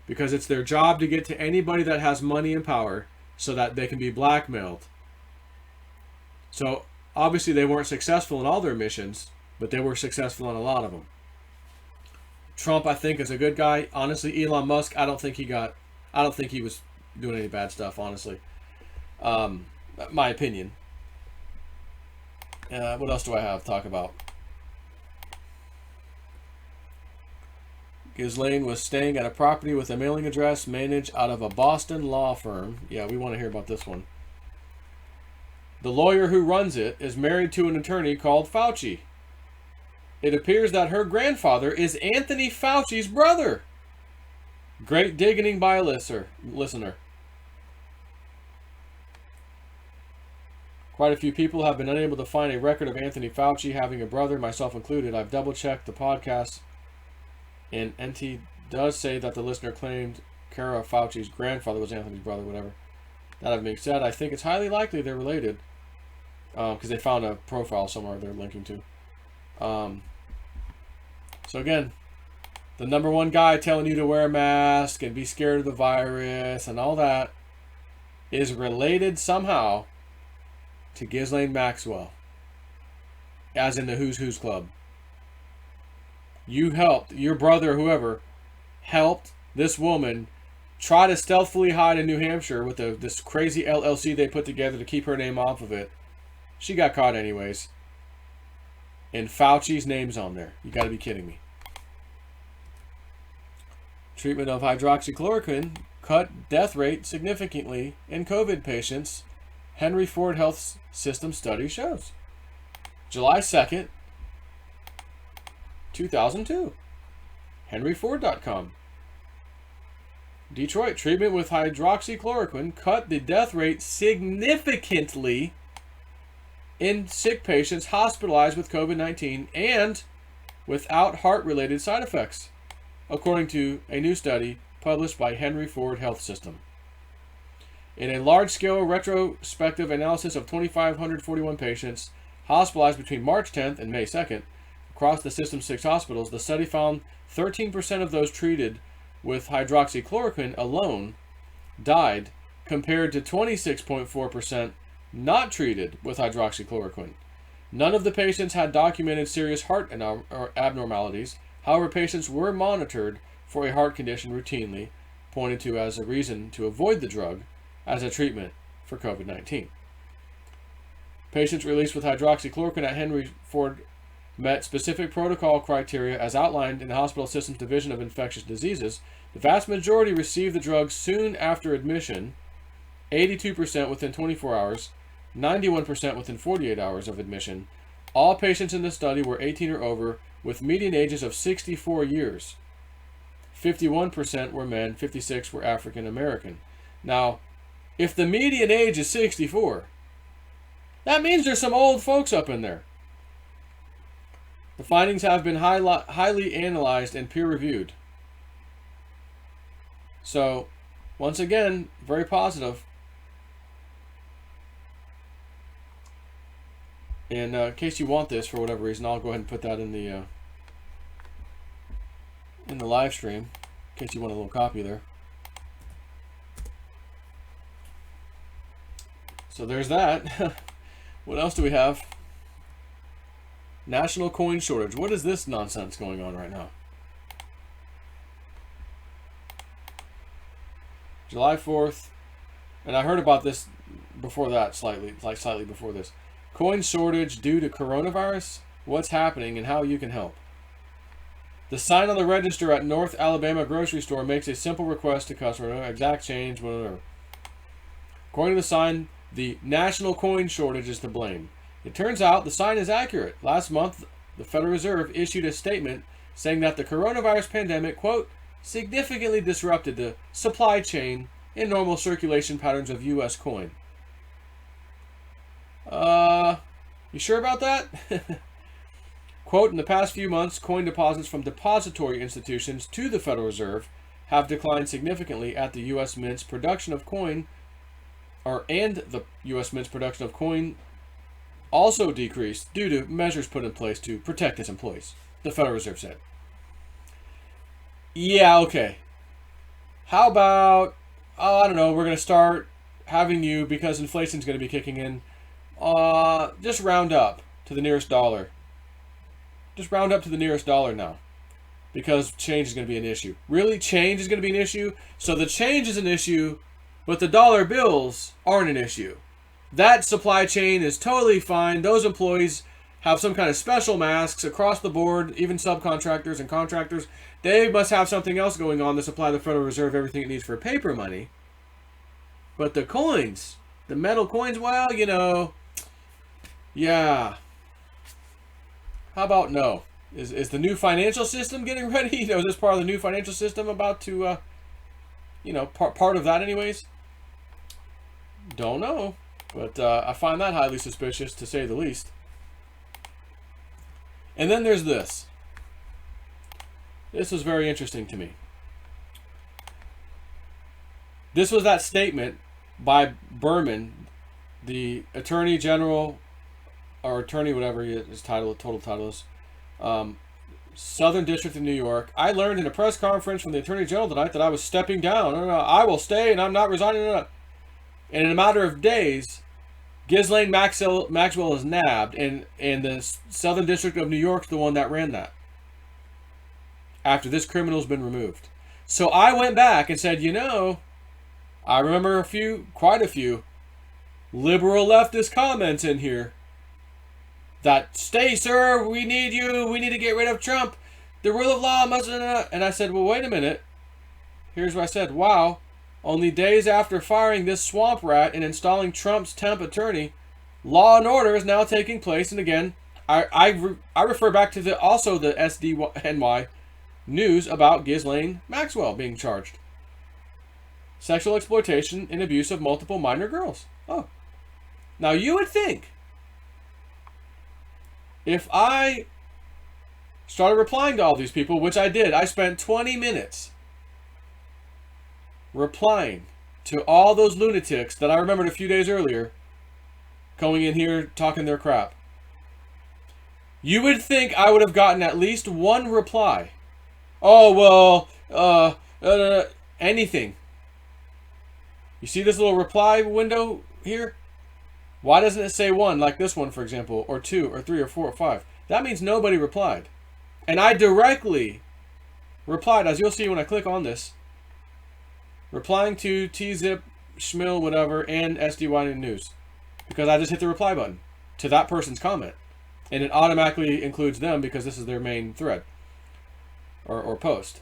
Because it's their job to get to anybody that has money and power so that they can be blackmailed. So, obviously they weren't successful in all their missions, but they were successful in a lot of them. Trump, I think, is a good guy. Honestly, Elon Musk, I don't think he was doing any bad stuff, honestly. My opinion. What else do I have to talk about? Ghislaine was staying at a property with a mailing address managed out of a Boston law firm. Yeah, we want to hear about this one. The lawyer who runs it is married to an attorney called Fauci. It appears that her grandfather is Anthony Fauci's brother. Great digging by a listener. Quite a few people have been unable to find a record of Anthony Fauci having a brother, myself included. I've double-checked the podcast, and NT does say that the listener claimed Kara Fauci's grandfather was Anthony's brother, whatever. That being said, I think it's highly likely they're related, because they found a profile somewhere they're linking to. So again, the number one guy telling you to wear a mask and be scared of the virus and all that is related somehow to Ghislaine Maxwell, as in the Who's Who's Club. You helped, your brother, whoever, helped this woman try to stealthily hide in New Hampshire with this crazy LLC they put together to keep her name off of it. She got caught anyways. And Fauci's name's on there. You gotta be kidding me. Treatment of hydroxychloroquine cut death rate significantly in COVID patients, Henry Ford Health System study shows. July 2nd, 2002. henryford.com. Detroit, treatment with hydroxychloroquine cut the death rate significantly in sick patients hospitalized with COVID-19 and without heart-related side effects, according to a new study published by Henry Ford Health System. In a large-scale retrospective analysis of 2,541 patients hospitalized between March 10th and May 2nd across the system's 6 hospitals, the study found 13% of those treated with hydroxychloroquine alone died, compared to 26.4% not treated with hydroxychloroquine. None of the patients had documented serious heart abnormalities. However, patients were monitored for a heart condition routinely, pointed to as a reason to avoid the drug as a treatment for COVID-19. Patients released with hydroxychloroquine at Henry Ford met specific protocol criteria as outlined in the hospital system's Division of Infectious Diseases. The vast majority received the drug soon after admission, 82% within 24 hours, 91% within 48 hours of admission. All patients in the study were 18 or over, with median ages of 64 years. 51% were men, 56% were African American. Now, if the median age is 64, that means there's some old folks up in there. The findings have been highly analyzed and peer-reviewed. So, once again, very positive. And in case you want this for whatever reason, I'll go ahead and put that in the live stream, in case you want a little copy there. So there's that. What else do we have? National coin shortage. What is this nonsense going on right now? July 4th, and I heard about this before that slightly before this. Coin shortage due to coronavirus? What's happening and how you can help. The sign on the register at North Alabama grocery store makes a simple request to customer, exact change, whatever. According to the sign, the national coin shortage is to blame. It turns out the sign is accurate. Last month, the Federal Reserve issued a statement saying that the coronavirus pandemic, quote, significantly disrupted the supply chain and normal circulation patterns of U.S. coin. You sure about that? Quote, in the past few months, coin deposits from depository institutions to the Federal Reserve have declined significantly at the U.S. Mint's production of coin, and the U.S. Mint's production of coin also decreased due to measures put in place to protect its employees, the Federal Reserve said. Yeah, okay. How about, I don't know, we're going to start having you, because inflation's going to be kicking in, just round up to the nearest dollar. Just round up to the nearest dollar now, because change is going to be an issue. Really, change is going to be an issue? So the change is an issue, but the dollar bills aren't an issue. that supply chain is totally fine. Those employees have some kind of special masks across the board, even subcontractors and contractors. They must have something else going on to supply the Federal Reserve everything it needs for paper money. But the coins, the metal coins, well, you know, yeah. How about no? Is the new financial system getting ready? You know, is this part of the new financial system about to, you know, part of that anyways? Don't know. But I find that highly suspicious, to say the least. And then there's this. This was very interesting to me. This was that statement by Berman, the Attorney General, or Attorney, whatever his total title is, Southern District of New York. I learned in a press conference from the Attorney General tonight that I was stepping down. I will stay and I'm not resigning. And in a matter of days, Ghislaine Maxwell is nabbed, and the Southern District of New York's the one that ran that. After this criminal's been removed. So I went back and said, you know, I remember quite a few liberal leftist comments in here that, stay, sir, we need you, we need to get rid of Trump, the rule of law must... And I said, well, wait a minute. Here's what I said. Wow. Only days after firing this swamp rat and installing Trump's temp attorney, law and order is now taking place. And again, I refer back to the SDNY news about Ghislaine Maxwell being charged. Sexual exploitation and abuse of multiple minor girls. Oh. Now you would think, if I started replying to all these people, which I did, I spent 20 minutes replying to all those lunatics that I remembered a few days earlier going in here talking their crap. You would think I would have gotten at least one reply. Oh, well, anything. You see this little reply window here? Why doesn't it say one, like this one, for example, or 2, or 3, or 4, or 5? That means nobody replied. And I directly replied, as you'll see when I click on this, replying to T-Zip, Schmill, whatever, and SDY News. Because I just hit the reply button to that person's comment. And it automatically includes them because this is their main thread. Or post.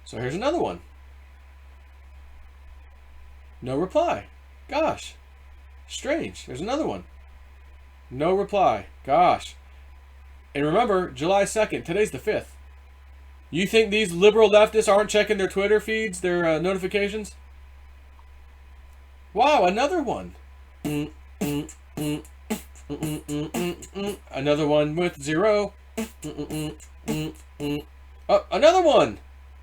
So here's another one. No reply. Gosh. Strange. There's another one. No reply. Gosh. And remember, July 2nd. Today's the 5th. You think these liberal leftists aren't checking their Twitter feeds, their notifications? Wow, another one. Another one with 0. Oh, another one.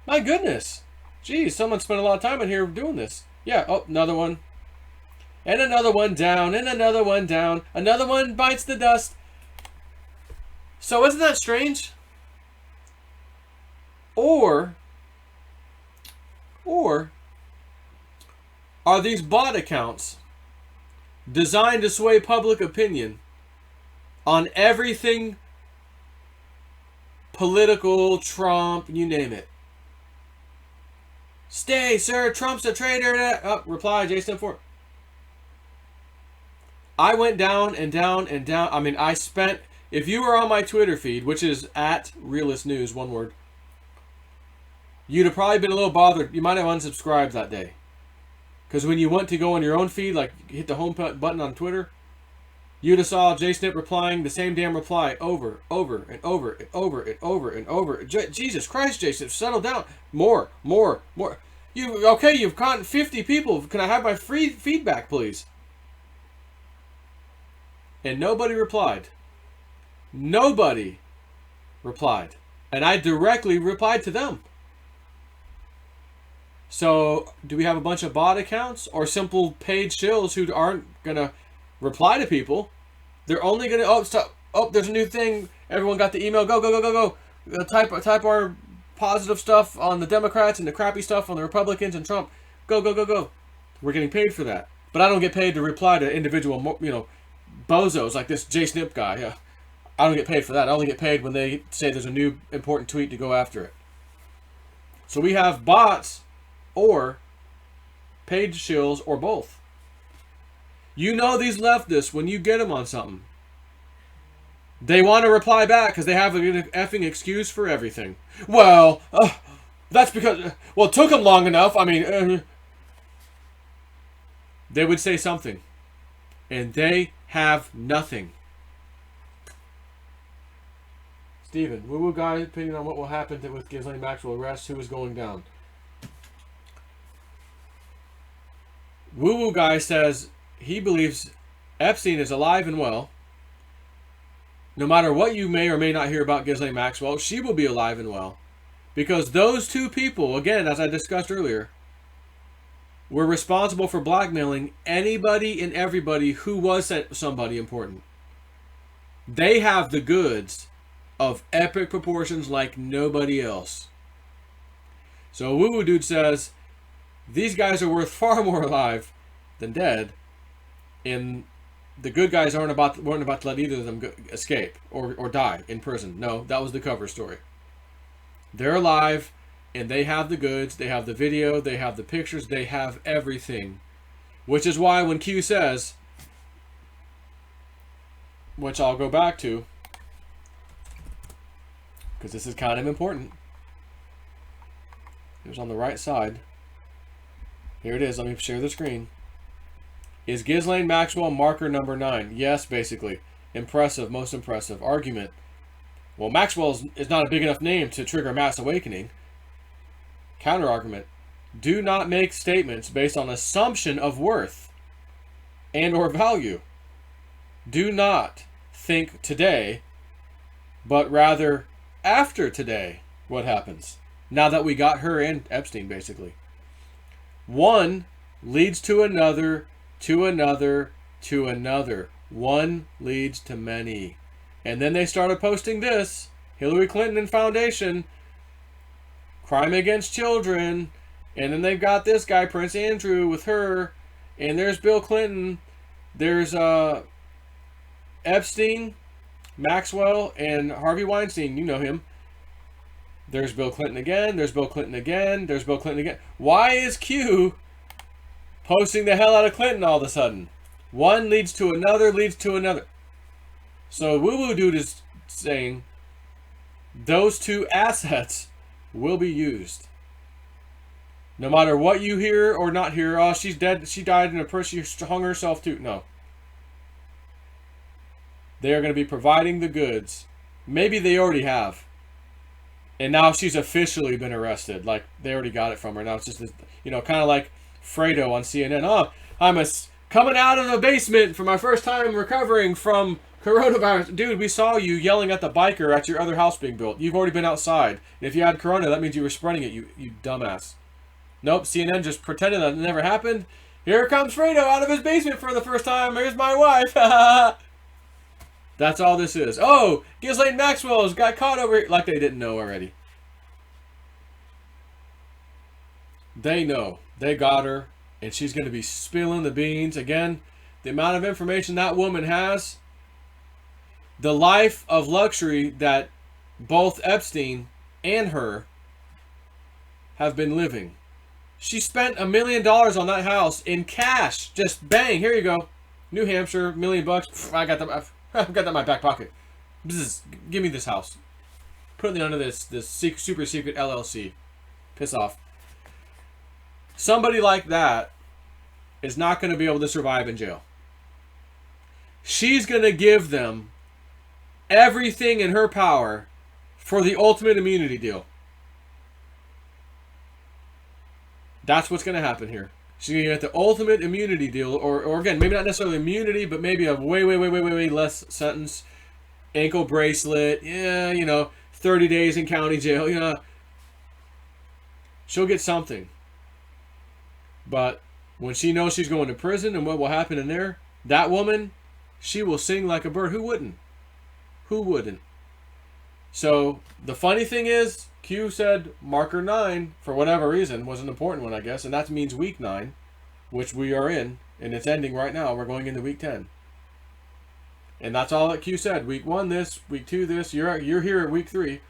My goodness. Geez, someone spent a lot of time in here doing this. Yeah, oh, another one. And another one down, and another one down. Another one bites the dust. So isn't that strange? Or are these bot accounts designed to sway public opinion on everything political, Trump, you name it? Stay, sir, Trump's a traitor. Oh, reply, Jason 4. I went down and down and down. I mean, I spent, if you were on my Twitter feed, which is @RealistNews, one word, you'd have probably been a little bothered. You might have unsubscribed that day. Because when you went to go on your own feed, like hit the home button on Twitter, you'd have saw JSnip replying the same damn reply over and over and over and over and over. Jesus Christ, JSnip, settle down. More. You've caught 50 people. Can I have my free feedback, please? And nobody replied. Nobody replied. And I directly replied to them. So, do we have a bunch of bot accounts or simple paid shills who aren't going to reply to people? They're only going to, oh, stop. Oh, there's a new thing. Everyone got the email. Go. Type our positive stuff on the Democrats and the crappy stuff on the Republicans and Trump. Go. We're getting paid for that. But I don't get paid to reply to individual, bozos like this JSnip guy. Yeah. I don't get paid for that. I only get paid when they say there's a new important tweet to go after it. So we have bots or paid shills or both. You know these leftists, when you get them on something, they want to reply back because they have an effing excuse for everything. Well, that's because, well, it took them long enough. I mean, they would say something. And they have nothing. Steven, woo-woo guy, opinion on what will happen with Ghislaine Maxwell arrest, who is going down. Woo-woo guy says he believes Epstein is alive and well. No matter what you may or may not hear about Ghislaine Maxwell, she will be alive and well. Because those two people, again, as I discussed earlier, were responsible for blackmailing anybody and everybody who was somebody important. They have the goods of epic proportions like nobody else. So Woo-Woo Dude says, these guys are worth far more alive than dead, and the good guys weren't about to let either of them escape or die in prison. No, that was the cover story. They're alive, and they have the goods, they have the video, they have the pictures, they have everything. Which is why when Q says, which I'll go back to, because this is kind of important. It was on the right side. Here it is. Let me share the screen. Is Ghislaine Maxwell marker number 9? Yes, basically. Impressive, most impressive. Argument. Well, Maxwell is not a big enough name to trigger mass awakening. Counter-argument. Do not make statements based on assumption of worth and or value. Do not think today, but rather after today what happens. Now that we got her and Epstein, basically. One leads to another, to another, to another. One leads to many. And then they started posting this. Hillary Clinton and Foundation. Crime against children. And then they've got this guy, Prince Andrew, with her. And there's Bill Clinton. There's Epstein, Maxwell, and Harvey Weinstein. You know him. There's Bill Clinton again. There's Bill Clinton again. There's Bill Clinton again. Why is Q posting the hell out of Clinton all of a sudden? One leads to another, leads to another. So Woo-Woo Dude is saying those two assets will be used. No matter what you hear or not hear, oh, she's dead, she died in a prison, she hung herself too. No. They are going to be providing the goods. Maybe they already have. And now she's officially been arrested. Like, they already got it from her. Now it's just, this, you know, kind of like Fredo on CNN. Oh, I'm coming out of the basement for my first time recovering from coronavirus. Dude, we saw you yelling at the biker at your other house being built. You've already been outside. And if you had corona, that means you were spreading it, you dumbass. Nope, CNN just pretended that it never happened. Here comes Fredo out of his basement for the first time. Here's my wife. That's all this is. Oh, Ghislaine Maxwell's got caught over here. Like they didn't know already. They know. They got her. And she's going to be spilling the beans. Again, the amount of information that woman has. The life of luxury that both Epstein and her have been living. She spent $1 million on that house in cash. Just bang. Here you go. New Hampshire, $1 million. I got that. I've got that in my back pocket. Bzz, give me this house. Put it under this super secret LLC. Piss off. Somebody like that is not going to be able to survive in jail. She's going to give them everything in her power for the ultimate immunity deal. That's what's going to happen here. She's going to get the ultimate immunity deal, or again, maybe not necessarily immunity, but maybe a way less sentence. Ankle bracelet, yeah, you know, 30 days in county jail, you know. She'll get something. But when she knows she's going to prison and what will happen in there, that woman, she will sing like a bird. Who wouldn't? Who wouldn't? So, the funny thing is, Q said marker 9, for whatever reason, was an important one, I guess, and that means week 9, which we are in, and it's ending right now. We're going into week 10. And that's all that Q said. Week 1 this, week 2 this, you're here at week 3.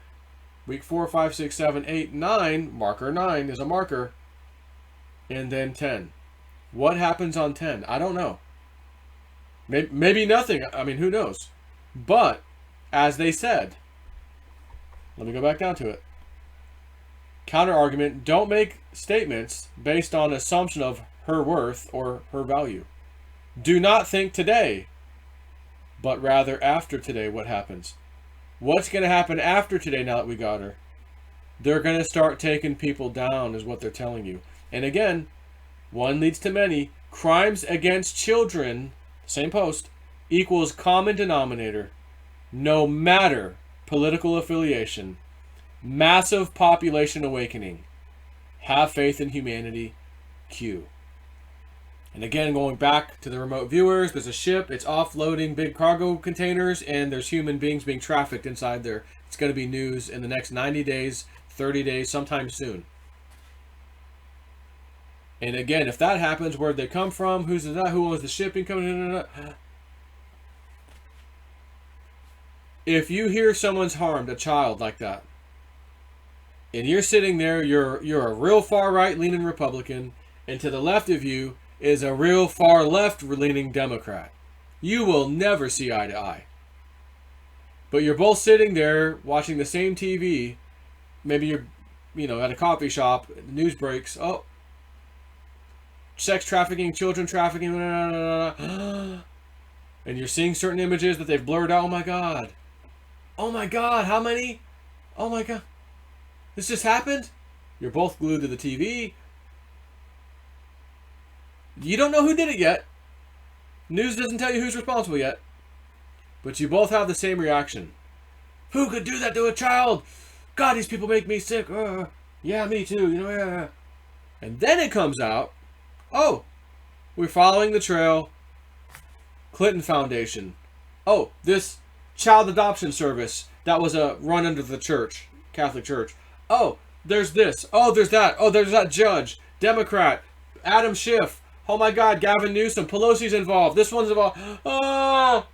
Week 4, 5, 6, 7, 8, 9, marker 9 is a marker, and then 10. What happens on 10? I don't know. Maybe nothing. I mean, who knows? But, as they said, let me go back down to it. Counter argument, don't make statements based on assumption of her worth or her value. Do not think today, but rather after today what happens. What's going to happen after today now that we got her? They're going to start taking people down is what they're telling you. And again, one leads to many. Crimes against children, same post, equals common denominator. No matter political affiliation. Massive population awakening. Have faith in humanity. Q. And again, going back to the remote viewers, there's a ship. It's offloading big cargo containers, and there's human beings being trafficked inside there. It's going to be news in the next 90 days, 30 days, sometime soon. And again, if that happens, where'd they come from? Who's that? Who owns the shipping company? If you hear someone's harmed a child like that, and you're sitting there, you're a real far right leaning Republican, and to the left of you is a real far left leaning Democrat. You will never see eye to eye. But you're both sitting there watching the same TV. Maybe you're, at a coffee shop. The news breaks. Oh, sex trafficking, children trafficking, and you're seeing certain images that they've blurred out. Oh my God. Oh my God. How many? Oh my God. This just happened? You're both glued to the TV. You don't know who did it yet. News doesn't tell you who's responsible yet. But you both have the same reaction. Who could do that to a child? God, these people make me sick. Yeah, me too. Yeah. And then it comes out. Oh, we're following the trail. Clinton Foundation. Oh, this child adoption service that was run under the church, Catholic Church. Oh, there's this. Oh, there's that. Oh, there's that judge, Democrat, Adam Schiff. Oh my God, Gavin Newsom, Pelosi's involved. This one's involved. Oh,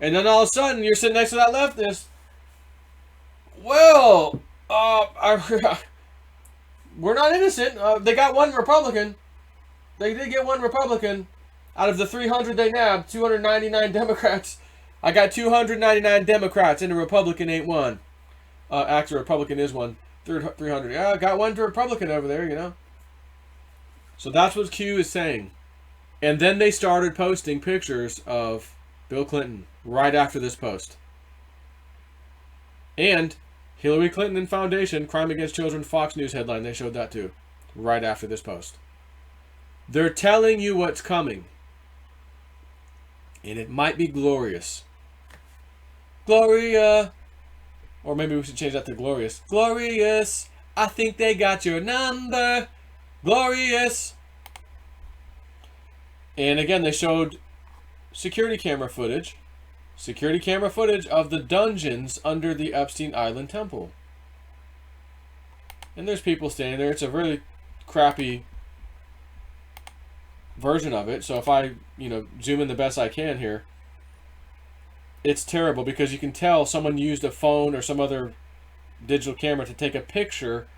and then all of a sudden you're sitting next to that leftist. Well, we're not innocent. They got one Republican. They did get one Republican. Out of the 300 they nabbed, 299 Democrats. I got 299 Democrats, and a Republican ain't one. Actually, Republican is one. 300. Yeah, I got one Republican over there, So that's what Q is saying. And then they started posting pictures of Bill Clinton right after this post. And Hillary Clinton and Foundation, Crime Against Children, Fox News headline, they showed that too. Right after this post. They're telling you what's coming. And it might be glorious. Gloria. Or maybe we should change that to glorious. Glorious. I think they got your number. Glorious. And again, they showed security camera footage. Security camera footage of the dungeons under the Epstein Island Temple. And there's people standing there. It's a really crappy version of it. So if I, zoom in the best I can here, it's terrible because you can tell someone used a phone or some other digital camera to take a picture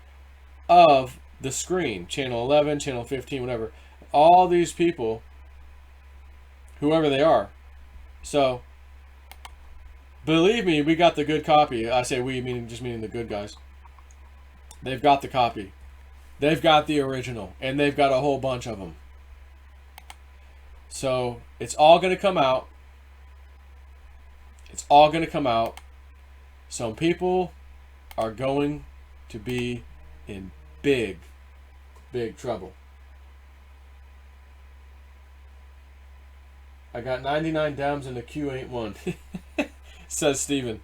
of the screen. Channel 11, channel 15, whatever. All these people, whoever they are. So, believe me, we got the good copy. I say we, meaning the good guys. They've got the copy. They've got the original. And they've got a whole bunch of them. So, it's all going to come out. It's all going to come out. Some people are going to be in big, big trouble. I got 99 Dems and the Q ain't one, says Steven.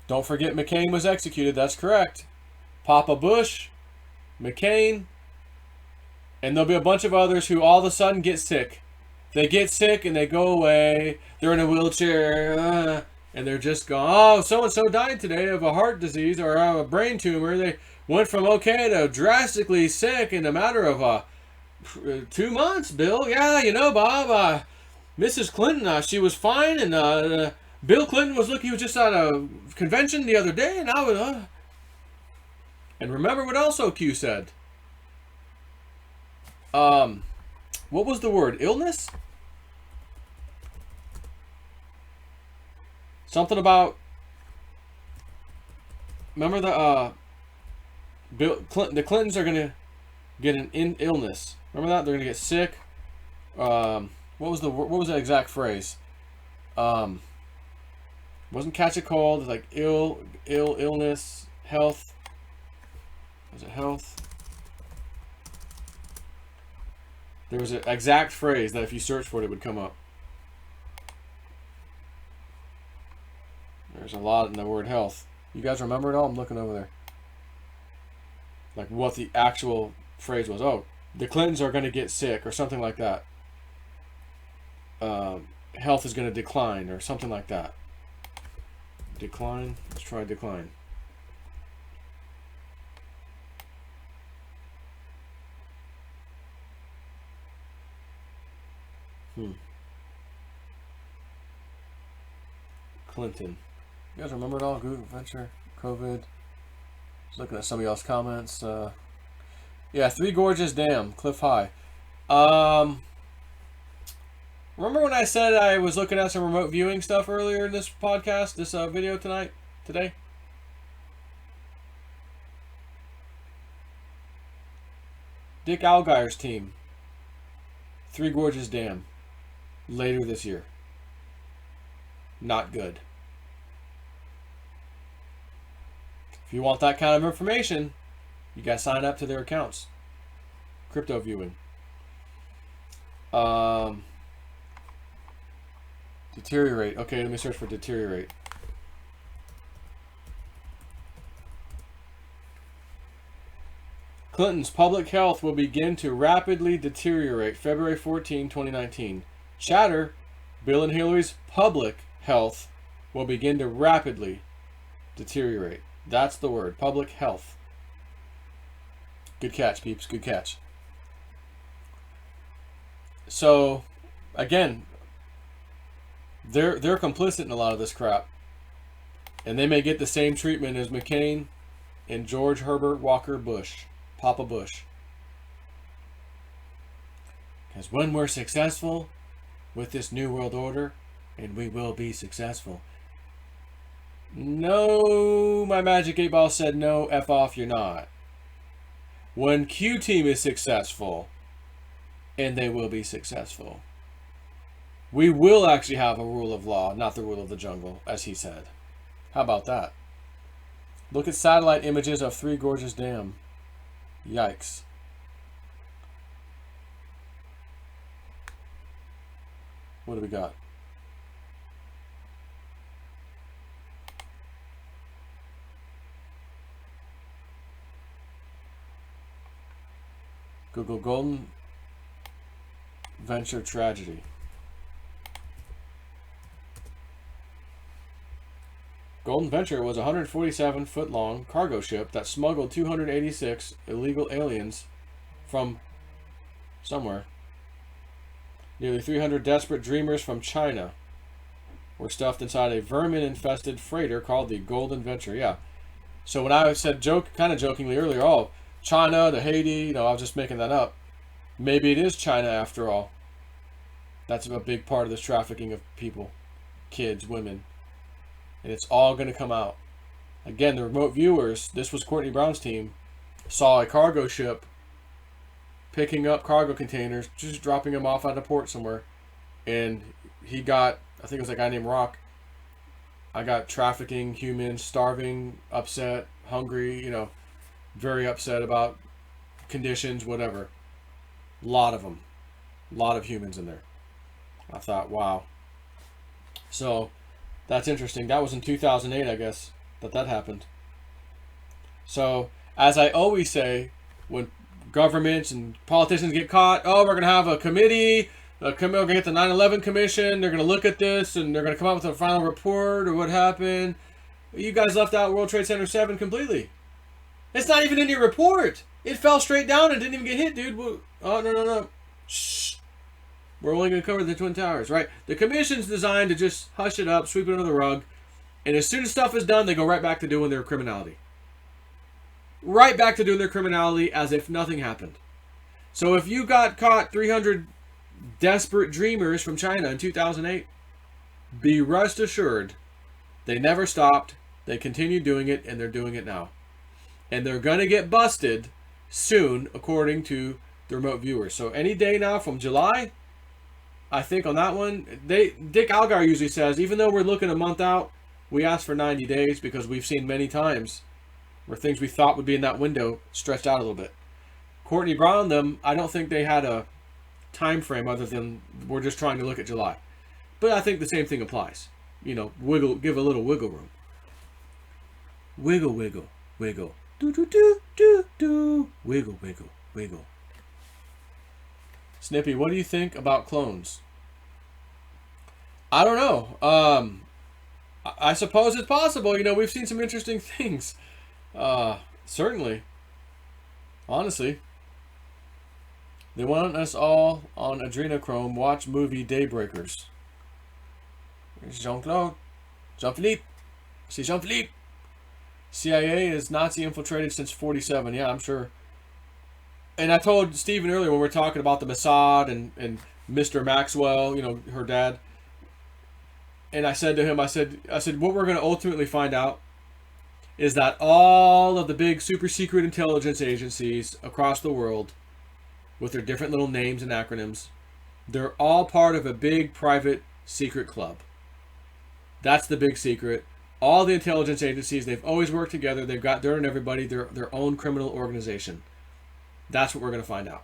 Don't forget McCain was executed. That's correct. Papa Bush, McCain, and there'll be a bunch of others who all of a sudden get sick. They get sick and they go away. They're in a wheelchair and they're just gone. Oh, so-and-so died today of a heart disease or a brain tumor. They went from okay to drastically sick in a matter of 2 months, Bill. Yeah, Bob, Mrs. Clinton, she was fine. And Bill Clinton he was just at a convention the other day. And I was, And remember what also Q said. What was the word? Illness? Something about, remember the the Clintons are gonna get an illness. Remember that? They're gonna get sick. What was the exact phrase? Wasn't catch a cold, like illness, health. Was it health? There was an exact phrase that if you search for it, it would come up. There's a lot in the word health. You guys remember it all? I'm looking over there. Like what the actual phrase was. Oh, the Clintons are going to get sick or something like that. Health is going to decline or something like that. Decline? Let's try decline. Clinton. You guys remember it all? Google Venture, COVID. Just looking at some of y'all's comments. Yeah, Three Gorges Dam, Cliff High. Remember when I said I was looking at some remote viewing stuff earlier in this podcast, this video today? Dick Algire's team. Three Gorges Dam. Later this year. Not good. If you want that kind of information, you gotta sign up to their accounts. Crypto viewing. Deteriorate. Okay, let me search for deteriorate. Clinton's public health will begin to rapidly deteriorate February 14, 2019. Chatter, Bill and Hillary's public health will begin to rapidly deteriorate. That's the word, public health. Good catch, peeps, good catch. So, again, they're complicit in a lot of this crap. And they may get the same treatment as McCain and George Herbert Walker Bush, Papa Bush. Because when we're successful with this New World Order, and we will be successful. No, my Magic 8 Ball said no, F off, you're not. When Q Team is successful, and they will be successful, we will actually have a rule of law, not the rule of the jungle, as he said. How about that? Look at satellite images of Three Gorges Dam. Yikes. What do we got? Google Golden Venture tragedy. Golden Venture was a 147-foot-long cargo ship that smuggled 286 illegal aliens from somewhere. Nearly 300 desperate dreamers from China were stuffed inside a vermin-infested freighter called the Golden Venture. Yeah. So when I said kind of jokingly earlier, oh, China to Haiti, I was just making that up. Maybe it is China after all. That's a big part of this trafficking of people, kids, women. And it's all going to come out. Again, the remote viewers, this was Courtney Brown's team, saw a cargo ship picking up cargo containers, just dropping them off at a port somewhere. And he got, I think it was a guy named Rock. I got trafficking, humans, starving, upset, hungry, very upset about conditions, whatever. A lot of them. A lot of humans in there. I thought, wow. So, that's interesting. That was in 2008, I guess, that happened. So, as I always say, when governments and politicians get caught, oh, we're going to have a committee, we're going to get the 9/11 Commission, they're going to look at this, and they're going to come up with a final report or what happened. You guys left out World Trade Center 7 completely. It's not even in your report. It fell straight down and didn't even get hit, dude. Oh, no. Shh. We're only going to cover the Twin Towers, right? The commission's designed to just hush it up, sweep it under the rug, and as soon as stuff is done, they go right back to doing their criminality. Right back to doing their criminality as if nothing happened. So if you got caught 300 desperate dreamers from China in 2008, be rest assured They never stopped. They continued doing it, and they're doing it now. And they're going to get busted soon, according to the remote viewers. So any day now from July, I think on that one, Dick Algar usually says, even though we're looking a month out, we ask for 90 days because we've seen many times where things we thought would be in that window stretched out a little bit. Courtney Brown, them, I don't think they had a time frame other than we're just trying to look at July. But I think the same thing applies. You know, give a little wiggle room. Wiggle, wiggle, wiggle. Do, do, do, do, do. Wiggle, wiggle, wiggle. Snippy, what do you think about clones? I don't know. I suppose it's possible. You know, we've seen some interesting things. Certainly. Honestly. They want us all on adrenochrome. Watch movie Daybreakers. Here's Jean-Claude. Jean-Philippe. See Jean-Philippe. CIA is Nazi infiltrated since 47. Yeah, I'm sure. And I told Stephen earlier when we were talking about the Mossad and Mr. Maxwell, you know, her dad. And I said to him, I said, what we're going to ultimately find out is that all of the big super secret intelligence agencies across the world, with their different little names and acronyms, they're all part of a big private secret club. That's the big secret. All the intelligence agencies, they've always worked together. They've got dirt on everybody. They're their own criminal organization. That's what we're going to find out.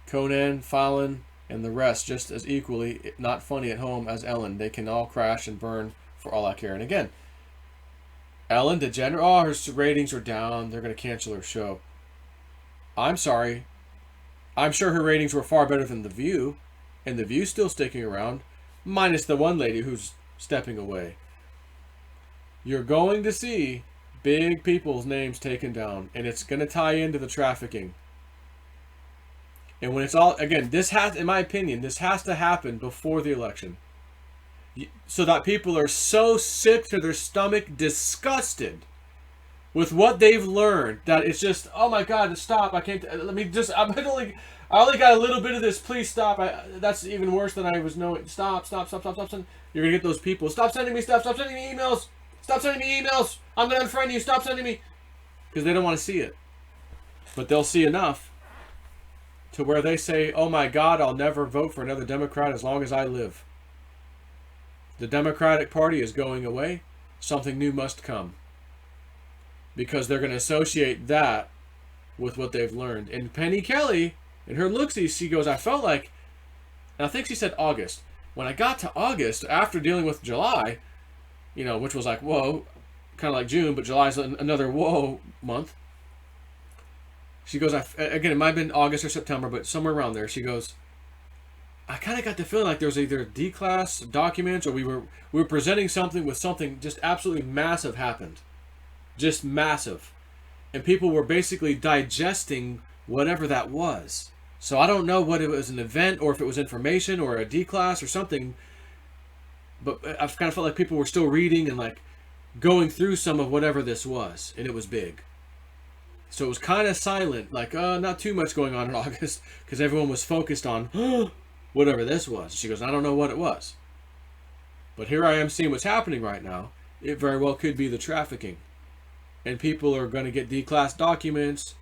Conan, Fallon, and the rest just as equally not funny at home as Ellen. They can all crash and burn for all I care. And again, Ellen DeGeneres, oh, her ratings are down. They're going to cancel her show. I'm sorry. I'm sure her ratings were far better than The View. And The View's still sticking around. Minus the one lady who's stepping away. You're going to see big people's names taken down. And it's going to tie into the trafficking. And when it's all, again, this has, in my opinion, this has to happen before the election. So that people are so sick to their stomach, disgusted with what they've learned, that it's just, oh my God, stop, I can't, let me just, I only got a little bit of this, please stop. That's even worse than I was knowing. Stop. You're going to get those people, stop sending me stuff, stop sending me emails, I'm going to unfriend you, stop sending me. Because they don't want to see it. But they'll see enough to where they say, oh my God, I'll never vote for another Democrat as long as I live. The Democratic Party is going away. Something new must come. Because they're going to associate that with what they've learned. And Penny Kelly, in her looksies, she goes, I felt like, and I think she said August. When I got to August, after dealing with July, you know, which was like, whoa, kind of like June, but July's another whoa month. She goes, again, it might have been August or September, but somewhere around there, she goes, I kind of got the feeling like there was either D-class documents or we were presenting something with something just absolutely massive happened. Just massive. And people were basically digesting whatever that was. So I don't know what it was, an event or if it was information or a D-class or something. But I've kind of felt like people were still reading and like going through some of whatever this was. And it was big. So it was kind of silent. Like, not too much going on in August. Because everyone was focused on whatever this was. She goes, I don't know what it was. But here I am seeing what's happening right now. It very well could be the trafficking. And people are going to get D-class documents,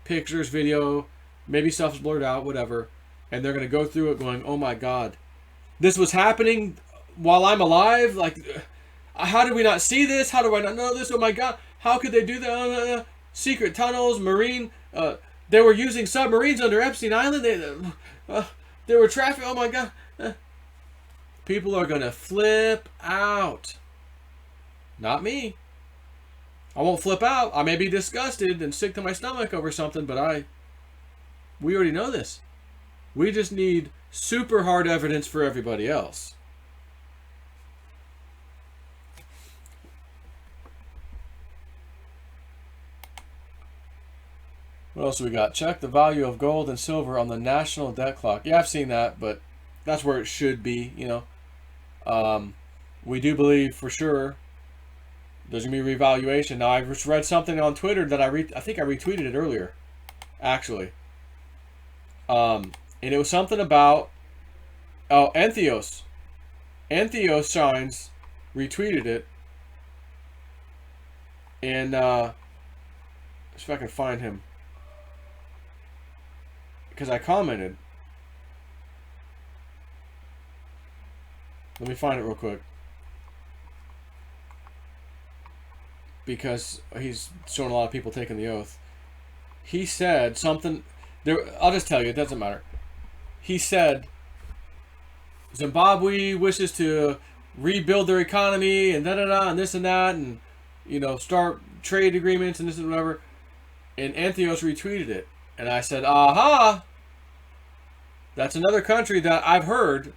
pictures, video, maybe stuff's blurred out, whatever. And they're going to go through it going, oh my God. This was happening while I'm alive? Like, how did we not see this? How do I not know this? Oh my God. How could they do that? Secret tunnels, marine. They were using submarines under Epstein Island. They were trafficking. Oh my God. People are going to flip out. Not me. I won't flip out. I may be disgusted and sick to my stomach over something, but we already know this. We just need super hard evidence for everybody else. What else do we got? Check the value of gold and silver on the national debt clock. Yeah, I've seen that, but that's where it should be, you know. We do believe for sure there's going to be revaluation. Now, I just read something on Twitter that I think I retweeted it earlier, actually. And it was something about, Entheos. Antheos Shines retweeted it. And, see if I can find him. Because I commented. Let me find it real quick. Because he's showing a lot of people taking the oath. He said something. I'll just tell you, it doesn't matter. He said, Zimbabwe wishes to rebuild their economy and da-da-da and this and that and, you know, start trade agreements and this and whatever. And Antheos retweeted it. And I said, aha! That's another country that I've heard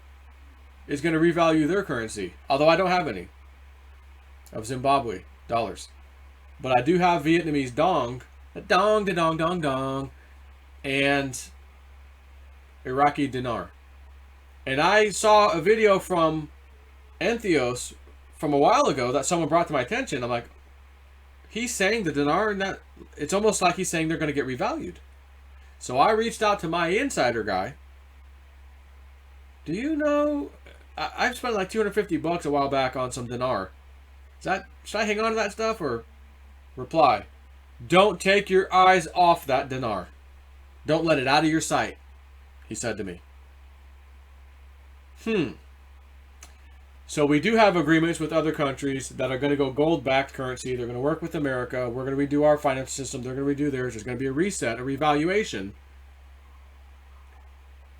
is going to revalue their currency. Although I don't have any of Zimbabwe dollars. But I do have Vietnamese dong. Dong, da dong, dong, dong. And Iraqi dinar. And I saw a video from Antheos from a while ago that someone brought to my attention. I'm like, he's saying the dinar and that it's almost like he's saying they're going to get revalued. So I reached out to my insider guy. Do you know? I've spent like $250 a while back on some dinar. Should I hang on to that stuff or reply? Don't take your eyes off that dinar. Don't let it out of your sight, he said to me. So we do have agreements with other countries that are going to go gold-backed currency. They're going to work with America. We're going to redo our financial system. They're going to redo theirs. There's going to be a reset, a revaluation.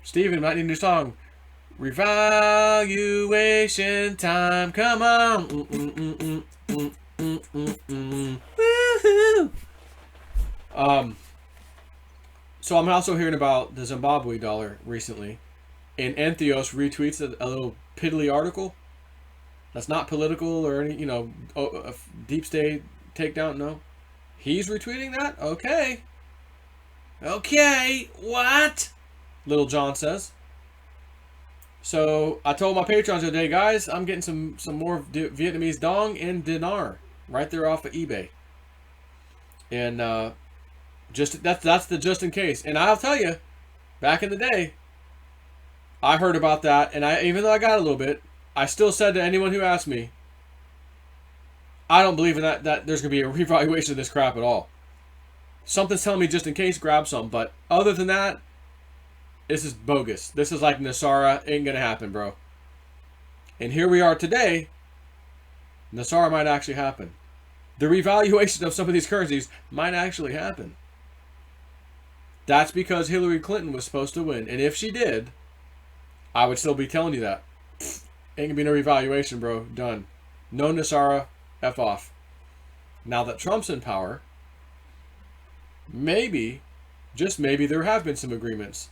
Steven might need a new song. Revaluation time. Come on. Woohoo. So I'm also hearing about the Zimbabwe dollar recently. And Antheos retweets a little piddly article that's not political or any, a deep state takedown. No. He's retweeting that? Okay. Okay. What? Little John says. So I told my patrons today, guys, I'm getting some more Vietnamese dong and dinar right there off of eBay. And that's the just in case. And I'll tell you, back in the day, I heard about that, and even though I got a little bit, I still said to anyone who asked me, I don't believe in that there's going to be a revaluation of this crap at all. Something's telling me just in case, grab some. But other than that, this is bogus. This is like Nasara. Ain't going to happen, bro. And here we are today. Nasara might actually happen. The revaluation of some of these currencies might actually happen. That's because Hillary Clinton was supposed to win. And if she did, I would still be telling you that. Ain't gonna be no revaluation, bro. Done. No Nasara. F off. Now that Trump's in power, maybe, just maybe, there have been some agreements.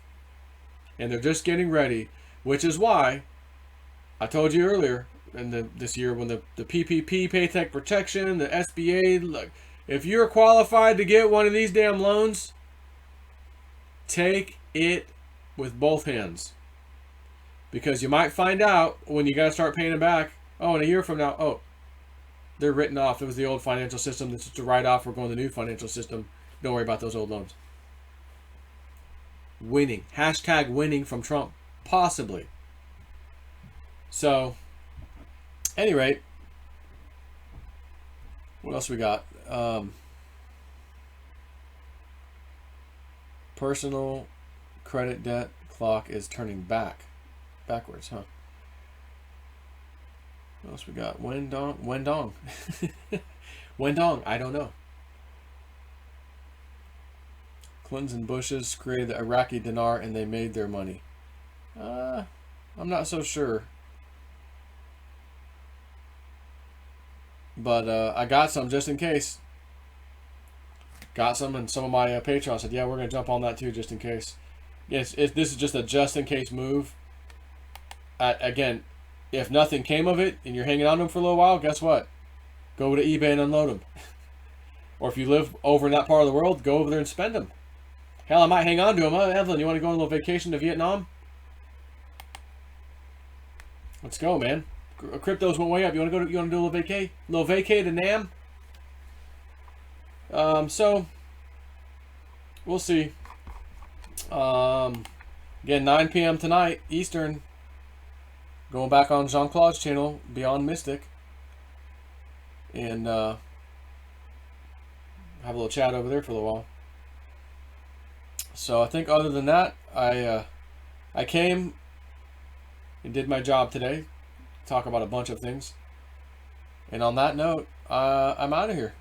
And they're just getting ready. Which is why I told you earlier in this year when the PPP, Paycheck Protection, the SBA, look, if you're qualified to get one of these damn loans, take it with both hands. Because you might find out when you got to start paying them back, oh, in a year from now, oh, they're written off. It was the old financial system. This is a write-off. We're going to the new financial system. Don't worry about those old loans. Winning. Hashtag winning from Trump. Possibly. So, any rate, what else we got? Personal credit debt clock is turning backwards, huh? What else we got? Wendong. Wendong, I don't know. Clintons and Bushes created the Iraqi dinar and they made their money. I'm not so sure. But I got some just in case. Got some, and some of my patrons said, yeah, we're going to jump on that too just in case. Yes, this is just a just in case move. Again, if nothing came of it and you're hanging on to them for a little while, guess what? Go to eBay and unload them. Or if you live over in that part of the world, go over there and spend them. Hell, I might hang on to them. Evelyn, you want to go on a little vacation to Vietnam? Let's go, man. Cryptos went way up. You want to do a little vacay? Little vacay to Nam? So we'll see. Again, 9 p.m. tonight, Eastern. going back on Jean-Claude's channel, Beyond Mystic, and have a little chat over there for a little while. So I think other than that, I came and did my job today, talk about a bunch of things. And on that note, I'm out of here.